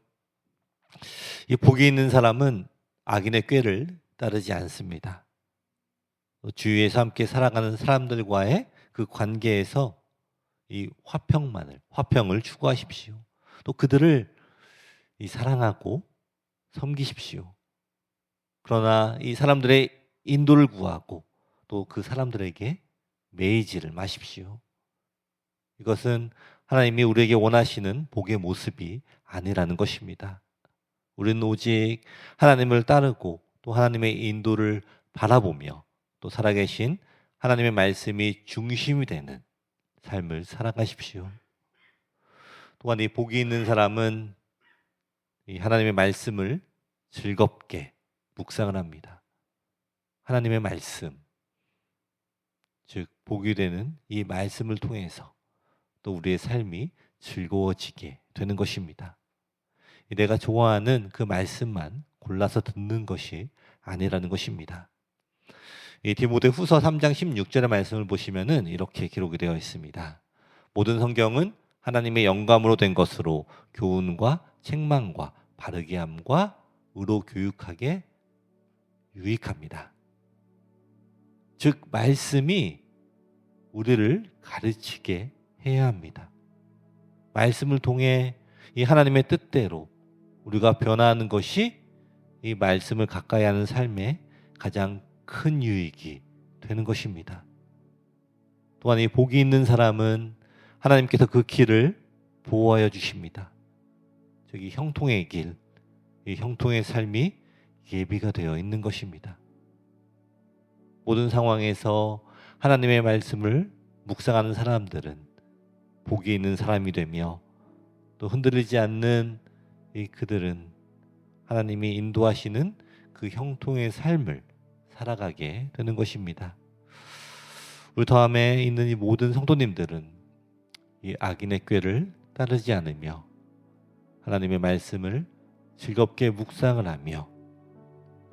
S3: 이 복이 있는 사람은 악인의 꾀를 따르지 않습니다. 주위에서 함께 살아가는 사람들과의 그 관계에서 이 화평을 추구하십시오. 또 그들을 사랑하고 섬기십시오. 그러나 이 사람들의 인도를 구하고 또 그 사람들에게 매이지를 마십시오. 이것은 하나님이 우리에게 원하시는 복의 모습이 아니라는 것입니다. 우리는 오직 하나님을 따르고 또 하나님의 인도를 바라보며 또 살아계신 하나님의 말씀이 중심이 되는 삶을 살아가십시오. 또한 이 복이 있는 사람은 이 하나님의 말씀을 즐겁게 묵상을 합니다. 하나님의 말씀, 즉 복이 되는 이 말씀을 통해서 또 우리의 삶이 즐거워지게 되는 것입니다. 내가 좋아하는 그 말씀만 골라서 듣는 것이 아니라는 것입니다. 이 디모데후서 3장 16절의 말씀을 보시면은 이렇게 기록이 되어 있습니다. 모든 성경은 하나님의 영감으로 된 것으로 교훈과 책망과 바르게 함과 의로 교육하게 유익합니다. 즉 말씀이 우리를 가르치게 해야 합니다. 말씀을 통해 이 하나님의 뜻대로 우리가 변화하는 것이 이 말씀을 가까이 하는 삶의 가장 큰 유익이 되는 것입니다. 또한 이 복이 있는 사람은 하나님께서 그 길을 보호하여 주십니다. 저기 형통의 길, 이 형통의 삶이 예비가 되어 있는 것입니다. 모든 상황에서 하나님의 말씀을 묵상하는 사람들은 복이 있는 사람이 되며, 또 흔들리지 않는 그들은 하나님이 인도하시는 그 형통의 삶을 살아가게 되는 것입니다. 우리 더함에 있는 이 모든 성도님들은 이 악인의 꾀를 따르지 않으며 하나님의 말씀을 즐겁게 묵상을 하며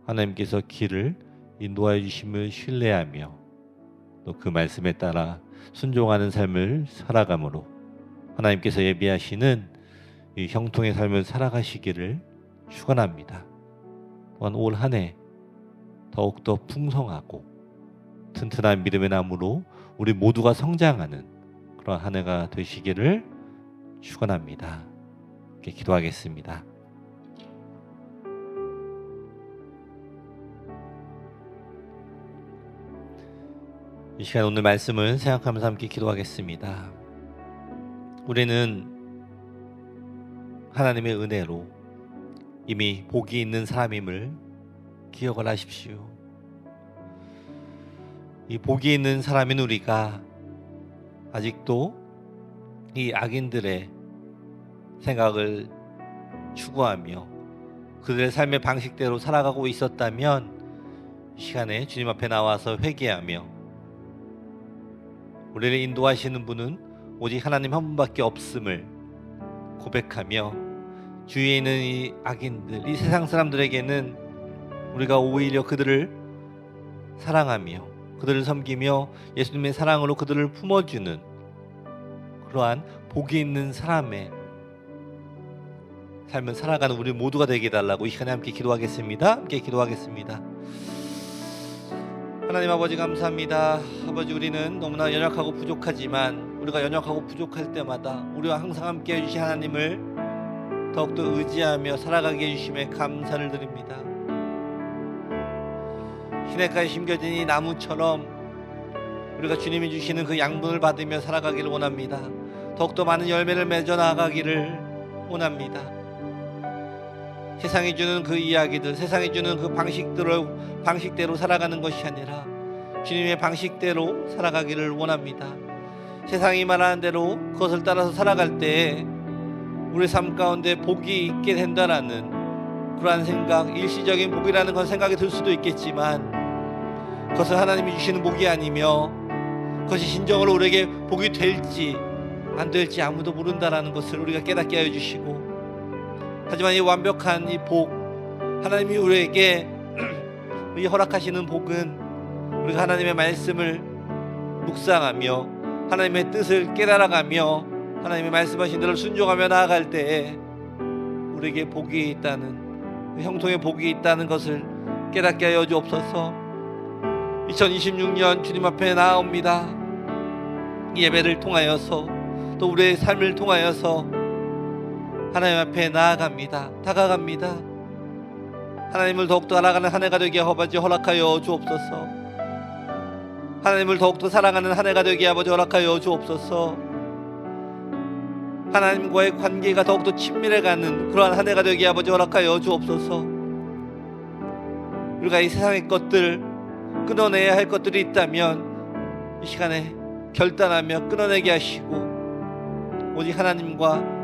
S3: 하나님께서 길을 인도하여 주심을 신뢰하며 또 그 말씀에 따라 순종하는 삶을 살아감으로 하나님께서 예비하시는 이 형통의 삶을 살아가시기를 축원합니다. 또한 올 한 해 더욱더 풍성하고 튼튼한 믿음의 나무로 우리 모두가 성장하는 그런 한 해가 되시기를 축원합니다. 이렇게 기도하겠습니다. 이 시간 오늘 말씀을 생각하면서 함께 기도하겠습니다. 우리는 하나님의 은혜로 이미 복이 있는 사람임을 기억을 하십시오. 이 복이 있는 사람인 우리가 아직도 이 악인들의 생각을 추구하며 그들의 삶의 방식대로 살아가고 있었다면 이 시간에 주님 앞에 나와서 회개하며 우리를 인도하시는 분은 오직 하나님 한 분밖에 없음을 고백하며 주위에 있는 이 악인들, 이 세상 사람들에게는 우리가 오히려 그들을 사랑하며 그들을 섬기며 예수님의 사랑으로 그들을 품어주는 그러한 복이 있는 사람의 삶을 살아가는 우리 모두가 되게 해달라고 이 시간에 함께 기도하겠습니다. 함께 기도하겠습니다. 하나님 아버지 감사합니다. 아버지, 우리는 너무나 연약하고 부족하지만 우리가 연약하고 부족할 때마다 우리와 항상 함께 해주신 하나님을 더욱더 의지하며 살아가게 해주심에 감사를 드립니다. 시냇가에 심겨진 이 나무처럼 우리가 주님이 주시는 그 양분을 받으며 살아가기를 원합니다. 더욱더 많은 열매를 맺어 나가기를 원합니다. 세상이 주는 그 이야기들, 세상이 주는 그 방식대로 살아가는 것이 아니라 주님의 방식대로 살아가기를 원합니다. 세상이 말하는 대로 그것을 따라서 살아갈 때에 우리 삶 가운데 복이 있게 된다라는 그러한 생각, 일시적인 복이라는 건 생각이 들 수도 있겠지만 그것은 하나님이 주시는 복이 아니며 그것이 진정으로 우리에게 복이 될지 안 될지 아무도 모른다라는 것을 우리가 깨닫게 하여 주시고, 하지만 이 완벽한 이 복, 하나님이 우리에게 허락하시는 복은 우리가 하나님의 말씀을 묵상하며 하나님의 뜻을 깨달아가며 하나님의 말씀하신 대로 순종하며 나아갈 때에 우리에게 복이 있다는, 형통의 복이 있다는 것을 깨닫게 하여 주옵소서. 2026년 주님 앞에 나아옵니다. 이 예배를 통하여서 또 우리의 삶을 통하여서 하나님 앞에 나아갑니다. 다가갑니다. 하나님을 더욱더 알아가는 한 해가 되게 아버지 허락하여 주옵소서. 하나님을 더욱더 사랑하는 한 해가 되게 아버지 허락하여 주옵소서. 하나님과의 관계가 더욱더 친밀해가는 그러한 한 해가 되게 아버지 허락하여 주옵소서. 우리가 이 세상의 것들, 끊어내야 할 것들이 있다면 이 시간에 결단하며 끊어내게 하시고 오직 하나님과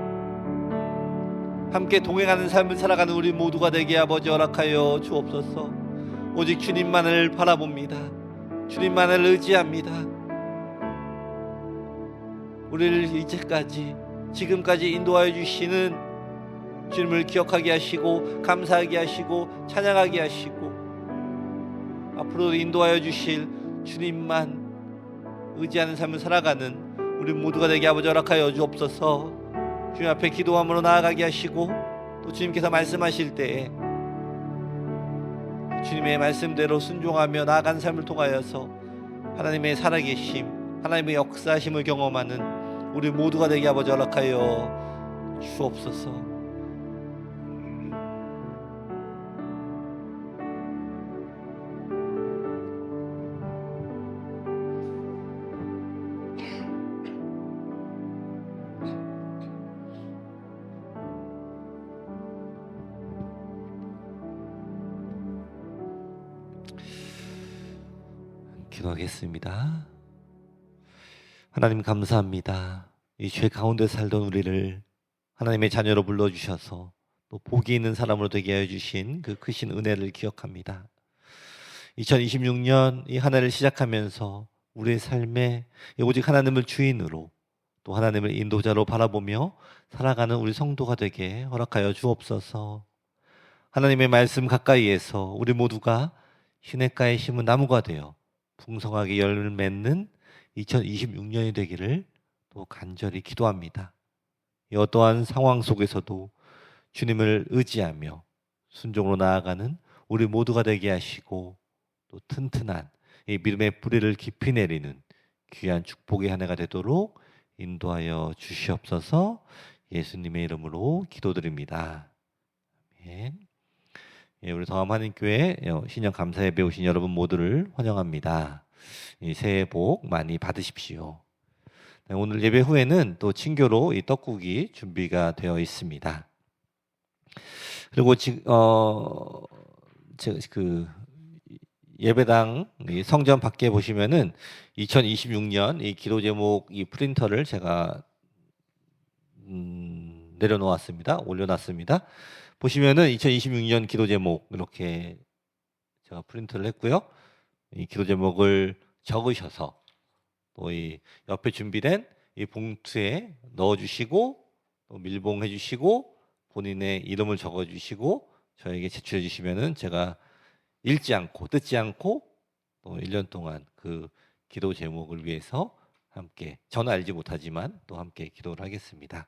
S3: 함께 동행하는 삶을 살아가는 우리 모두가 되게 아버지 허락하여 주옵소서. 오직 주님만을 바라봅니다. 주님만을 의지합니다. 우리를 지금까지 인도하여 주시는 주님을 기억하게 하시고 감사하게 하시고 찬양하게 하시고 앞으로도 인도하여 주실 주님만 의지하는 삶을 살아가는 우리 모두가 되게 아버지 허락하여 주옵소서. 주님 앞에 기도함으로 나아가게 하시고 또 주님께서 말씀하실 때에 주님의 말씀대로 순종하며 나아간 삶을 통하여서 하나님의 살아계심, 하나님의 역사심을 경험하는 우리 모두가 되게 아버지 허락하여 주옵소서. 기도하겠습니다. 하나님 감사합니다. 이 죄 가운데 살던 우리를 하나님의 자녀로 불러주셔서 또 복이 있는 사람으로 되게 하여 주신 그 크신 은혜를 기억합니다. 2026년 이 한 해를 시작하면서 우리의 삶에 오직 하나님을 주인으로 또 하나님을 인도자로 바라보며 살아가는 우리 성도가 되게 허락하여 주옵소서. 하나님의 말씀 가까이에서 우리 모두가 시냇가에 심은 나무가 되어 풍성하게 열매를 맺는 2026년이 되기를 또 간절히 기도합니다. 이 어떠한 상황 속에서도 주님을 의지하며 순종으로 나아가는 우리 모두가 되게 하시고 또 튼튼한 이 믿음의 뿌리를 깊이 내리는 귀한 축복의 한 해가 되도록 인도하여 주시옵소서. 예수님의 이름으로 기도드립니다. 아멘. 예, 우리 더함하나님교회 신년 감사에 배우신 여러분 모두를 환영합니다. 새해 복 많이 받으십시오. 네, 오늘 예배 후에는 또 친교로 이 떡국이 준비가 되어 있습니다. 그리고 예배당 성전 밖에 보시면은 2026년 이 기도 제목 이 프린터를 제가 내려놓았습니다. 올려놨습니다. 보시면은 2026년 기도 제목 이렇게 제가 프린트를 했고요. 이 기도 제목을 적으셔서 또 이 옆에 준비된 이 봉투에 넣어주시고 또 밀봉해 주시고 본인의 이름을 적어주시고 저에게 제출해 주시면은 제가 읽지 않고 뜯지 않고 또 1년 동안 그 기도 제목을 위해서 함께 저는 알지 못하지만 또 함께 기도를 하겠습니다.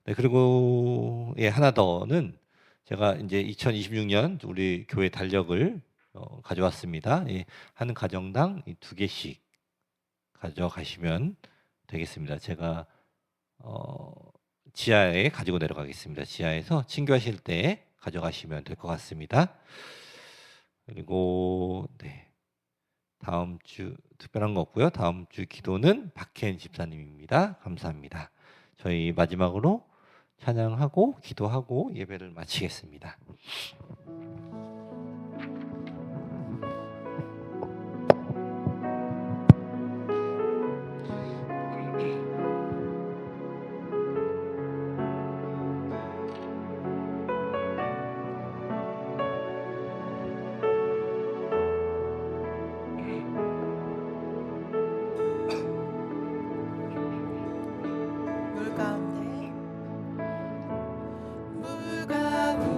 S3: 네, 그리고 하나 더는 제가 이제 2026년 우리 교회 달력을 가져왔습니다. 한 가정당 2개씩 가져가시면 되겠습니다. 제가 지하에 가지고 내려가겠습니다. 지하에서 친교하실 때 가져가시면 될 것 같습니다. 그리고 다음 주 특별한 거 없고요. 다음 주 기도는 박혜인 집사님입니다. 감사합니다. 저희 마지막으로 찬양하고 기도하고 예배를 마치겠습니다.
S1: 물 가운데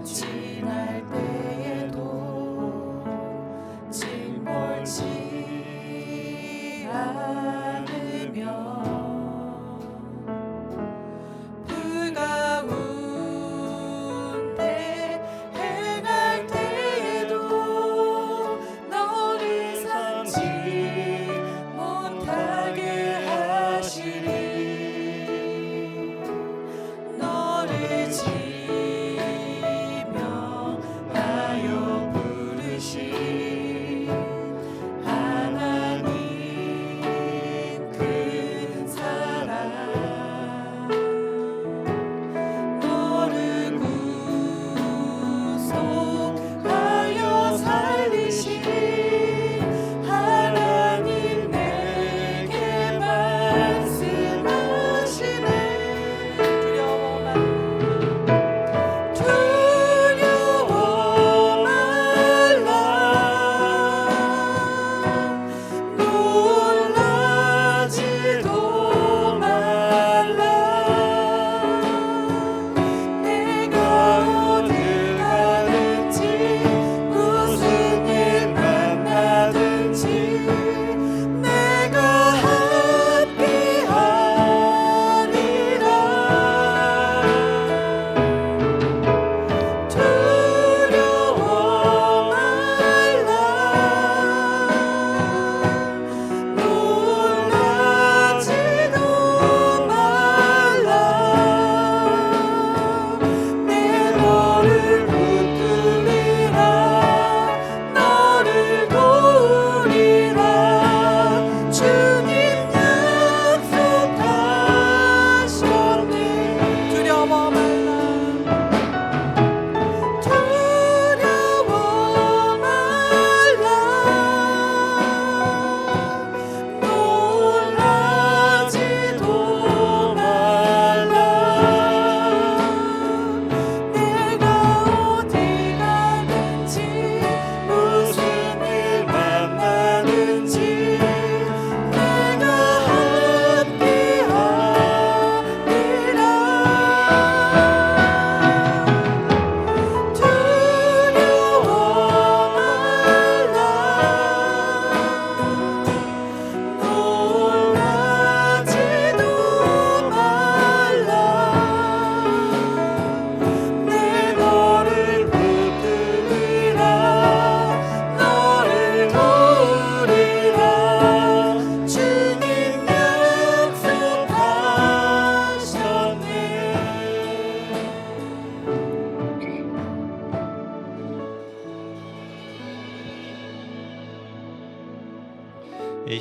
S1: 지날 때에도 침몰치 않으며 불 가운데 행할 때에도 너를 삼지 못하게 하시리. 너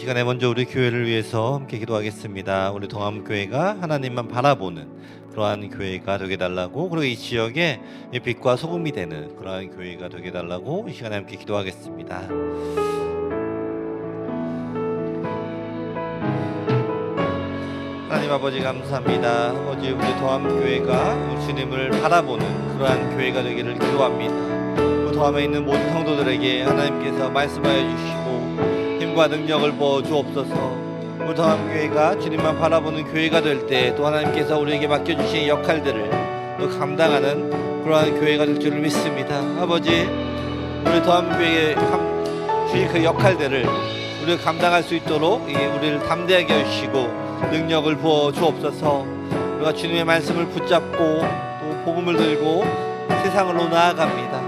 S3: 시간에 먼저 우리 교회를 위해서 함께 기도하겠습니다. 우리 동암교회가 하나님만 바라보는 그러한 교회가 되게 달라고, 그리고 이 지역에 빛과 소금이 되는 그러한 교회가 되게 달라고 이 시간에 함께 기도하겠습니다. 하나님 아버지 감사합니다. 아버지 우리 동암교회가 주님을 바라보는 그러한 교회가 되기를 기도합니다. 그 동암에 있는 모든 성도들에게 하나님께서 말씀하여 주시고 힘과 능력을 부어 주옵소서. 우리 동암교회가 주님만 바라보는 교회가 될 때 또 하나님께서 우리에게 맡겨주신 역할들을 또 감당하는 그러한 교회가 될 줄을 믿습니다. 아버지 우리 동암교회에 주신 그 역할들을 우리가 감당할 수 있도록 우리를 담대하게 해주시고 능력을 부어 주옵소서. 우리가 주님의 말씀을 붙잡고 또 복음을 들고 세상으로 나아갑니다.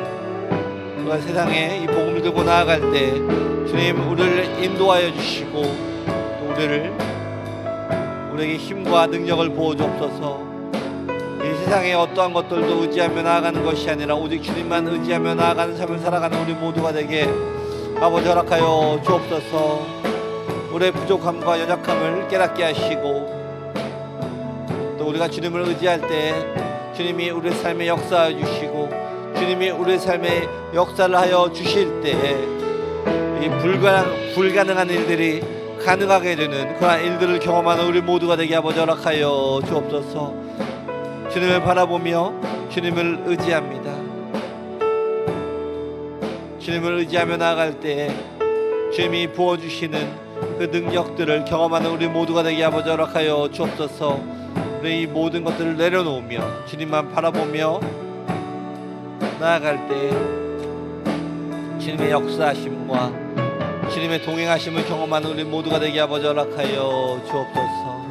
S3: 우리가 세상에 이 복음을 들고 나아갈 때 주님 우리를 인도하여 주시고 또 우리에게 힘과 능력을 부어 주옵소서. 이 세상에 어떠한 것들도 의지하며 나아가는 것이 아니라 오직 주님만 의지하며 나아가는 삶을 살아가는 우리 모두가 되게 아버지 허락하여 주옵소서. 우리의 부족함과 연약함을 깨닫게 하시고 또 우리가 주님을 의지할 때 주님이 우리의 삶에 역사하여 주시고 주님이 우리의 삶에 역사를 하여 주실 때에 이 불가능한 일들이 가능하게 되는 그런 일들을 경험하는 우리 모두가 되게 아버지 허락하여 주옵소서. 주님을 바라보며 주님을 의지합니다. 주님을 의지하며 나아갈 때 주님이 부어주시는 그 능력들을 경험하는 우리 모두가 되게 아버지 허락하여 주옵소서. 우리 이 모든 것들을 내려놓으며 주님만 바라보며 나아갈 때 주님의 역사하심과 주님의 동행하심을 경험하는 우리 모두가 되게 아버지 허락하여 주옵소서.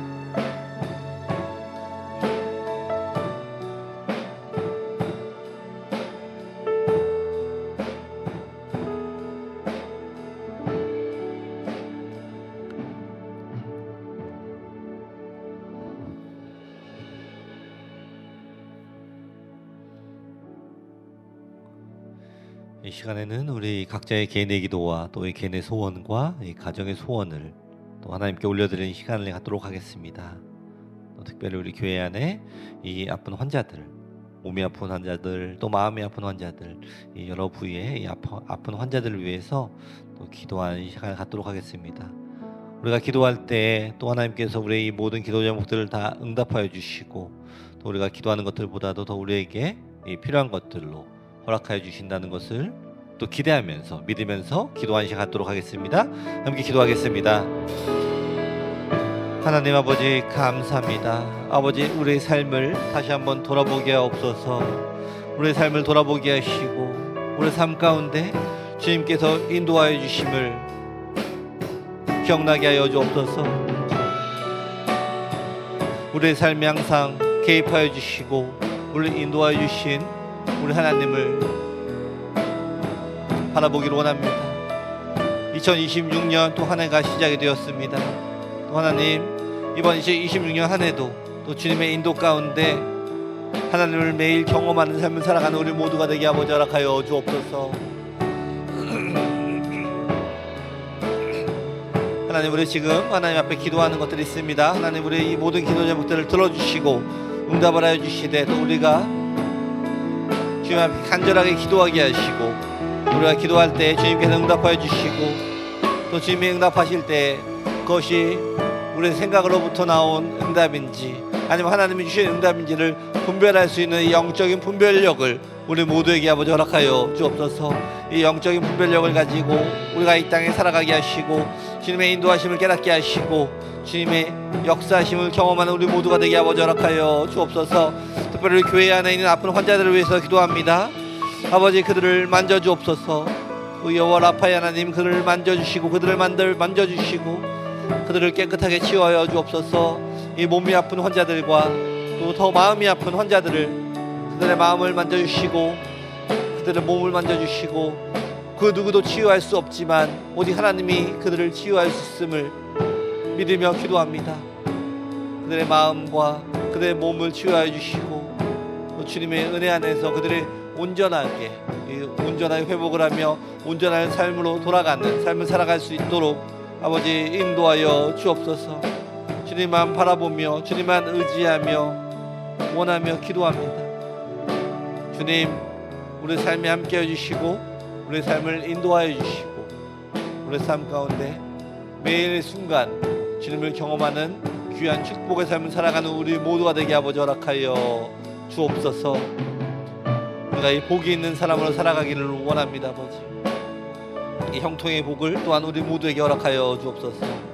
S3: 이 시간에는 우리 각자의 개인의 기도와 또 이 개인의 소원과 이 가정의 소원을 또 하나님께 올려드리는 시간을 갖도록 하겠습니다. 또 특별히 우리 교회 안에 이 아픈 환자들, 몸이 아픈 환자들, 또 마음이 아픈 환자들, 이 여러 부위의 이 아픈 환자들을 위해서 또 기도하는 시간을 갖도록 하겠습니다. 우리가 기도할 때 또 하나님께서 우리의 이 모든 기도 제목들을 다 응답하여 주시고 또 우리가 기도하는 것들보다도 더 우리에게 이 필요한 것들로 허락하여 주신다는 것을 또 기대하면서 믿으면서 기도하는 시간 갖도록 하겠습니다. 함께 기도하겠습니다. 하나님 아버지 감사합니다. 아버지 우리의 삶을 다시 한번 돌아보게 하옵소서. 우리의 삶을 돌아보게 하시고 우리의 삶 가운데 주님께서 인도하여 주심을 기억나게 하여 주옵소서. 우리의 삶에 항상 개입하여 주시고 우리를 인도하여 주신 우리 하나님을 바라보기를 원합니다. 2026년 또 한 해가 시작이 되었습니다. 또 하나님 이번 2026년 한 해도 또 주님의 인도 가운데 하나님을 매일 경험하는 삶을 살아가는 우리 모두가 되게 아버지 허락하여 주옵소서. 하나님 우리 지금 하나님 앞에 기도하는 것들이 있습니다. 하나님 우리 이 모든 기도 제목들을 들어주시고 응답을 하여 주시되 또 우리가 주님 앞에 간절하게 기도하게 하시고 우리가 기도할 때 주님께서 응답하여 주시고 또 주님이 응답하실 때 그것이 우리의 생각으로부터 나온 응답인지 아니면 하나님이 주신 응답인지를 분별할 수 있는 이 영적인 분별력을 우리 모두에게 아버지 허락하여 주옵소서. 이 영적인 분별력을 가지고 우리가 이 땅에 살아가게 하시고 주님의 인도하심을 깨닫게 하시고 주님의 역사하심을 경험하는 우리 모두가 되게 아버지 허락하여 주옵소서. 특별히 교회 안에 있는 아픈 환자들을 위해서 기도합니다. 아버지 그들을 만져주옵소서. 여호와 라파의 하나님 그들을 만져주시고 그들을 만져주시고 그들을 깨끗하게 치유하여 주옵소서. 이 몸이 아픈 환자들과 또 더 마음이 아픈 환자들을 그들의 마음을 만져주시고 그들의 몸을 만져주시고 그 누구도 치유할 수 없지만 오직 하나님이 그들을 치유할 수 있음을 믿으며 기도합니다. 그들의 마음과 그들의 몸을 치유하여 주시고 또 주님의 은혜 안에서 그들의 온전하게 회복을 하며 온전한 삶으로 돌아가는 삶을 살아갈 수 있도록 아버지 인도하여 주옵소서. 주님만 바라보며 주님만 의지하며 원하며 기도합니다. 주님, 우리 삶에 함께해 주시고 우리 삶을 인도하여 주시고 우리 삶 가운데 매일 순간 주님을 경험하는 귀한 축복의 삶을 살아가는 우리 모두가 되게 아버지 허락하여 주옵소서. 우리가 이 복이 있는 사람으로 살아가기를 원합니다. 아버지, 이 형통의 복을 또한 우리 모두에게 허락하여 주옵소서.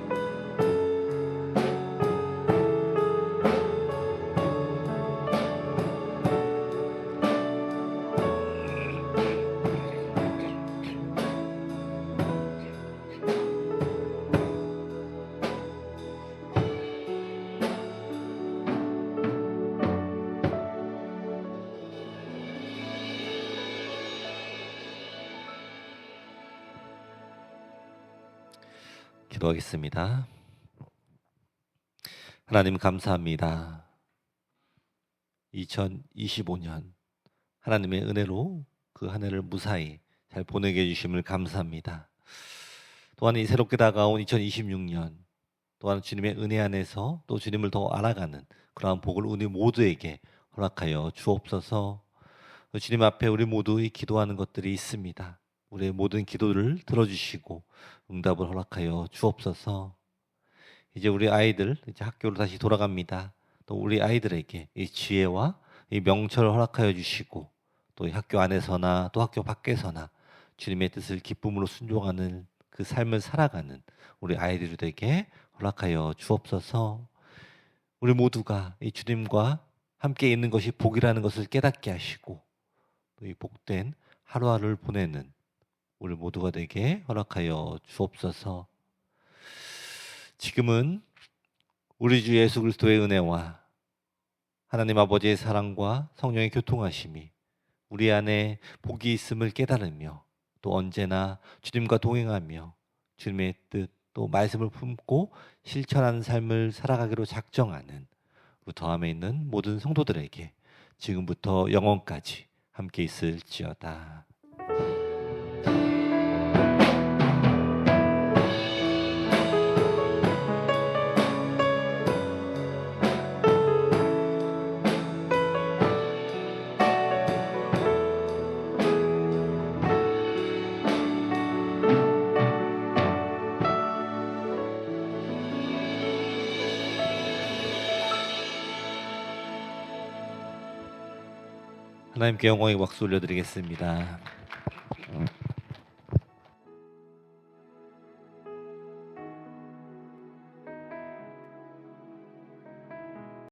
S3: 기도하겠습니다. 하나님 감사합니다. 2025년 하나님의 은혜로 그 한 해를 무사히 잘 보내게 해주심을 감사합니다. 또한 이 새롭게 다가온 2026년 또한 주님의 은혜 안에서 또 주님을 더 알아가는 그러한 복을 우리 모두에게 허락하여 주옵소서. 주님 앞에 우리 모두 기도하는 것들이 있습니다. 우리의 모든 기도를 들어주시고 응답을 허락하여 주옵소서. 이제 우리 아이들 이제 학교로 다시 돌아갑니다. 또 우리 아이들에게 이 지혜와 이 명철을 허락하여 주시고 또 이 학교 안에서나 또 학교 밖에서나 주님의 뜻을 기쁨으로 순종하는 그 삶을 살아가는 우리 아이들에게 허락하여 주옵소서. 우리 모두가 이 주님과 함께 있는 것이 복이라는 것을 깨닫게 하시고 또 이 복된 하루하루를 보내는 우리 모두가 되게 허락하여 주옵소서. 지금은 우리 주 예수 그리스도의 은혜와 하나님 아버지의 사랑과 성령의 교통하심이 우리 안에 복이 있음을 깨달으며 또 언제나 주님과 동행하며 주님의 뜻 또 말씀을 품고 실천하는 삶을 살아가기로 작정하는 우리 더함에 있는 모든 성도들에게 지금부터 영원까지 함께 있을지어다. 하나님께 영광의 박수 올려드리겠습니다.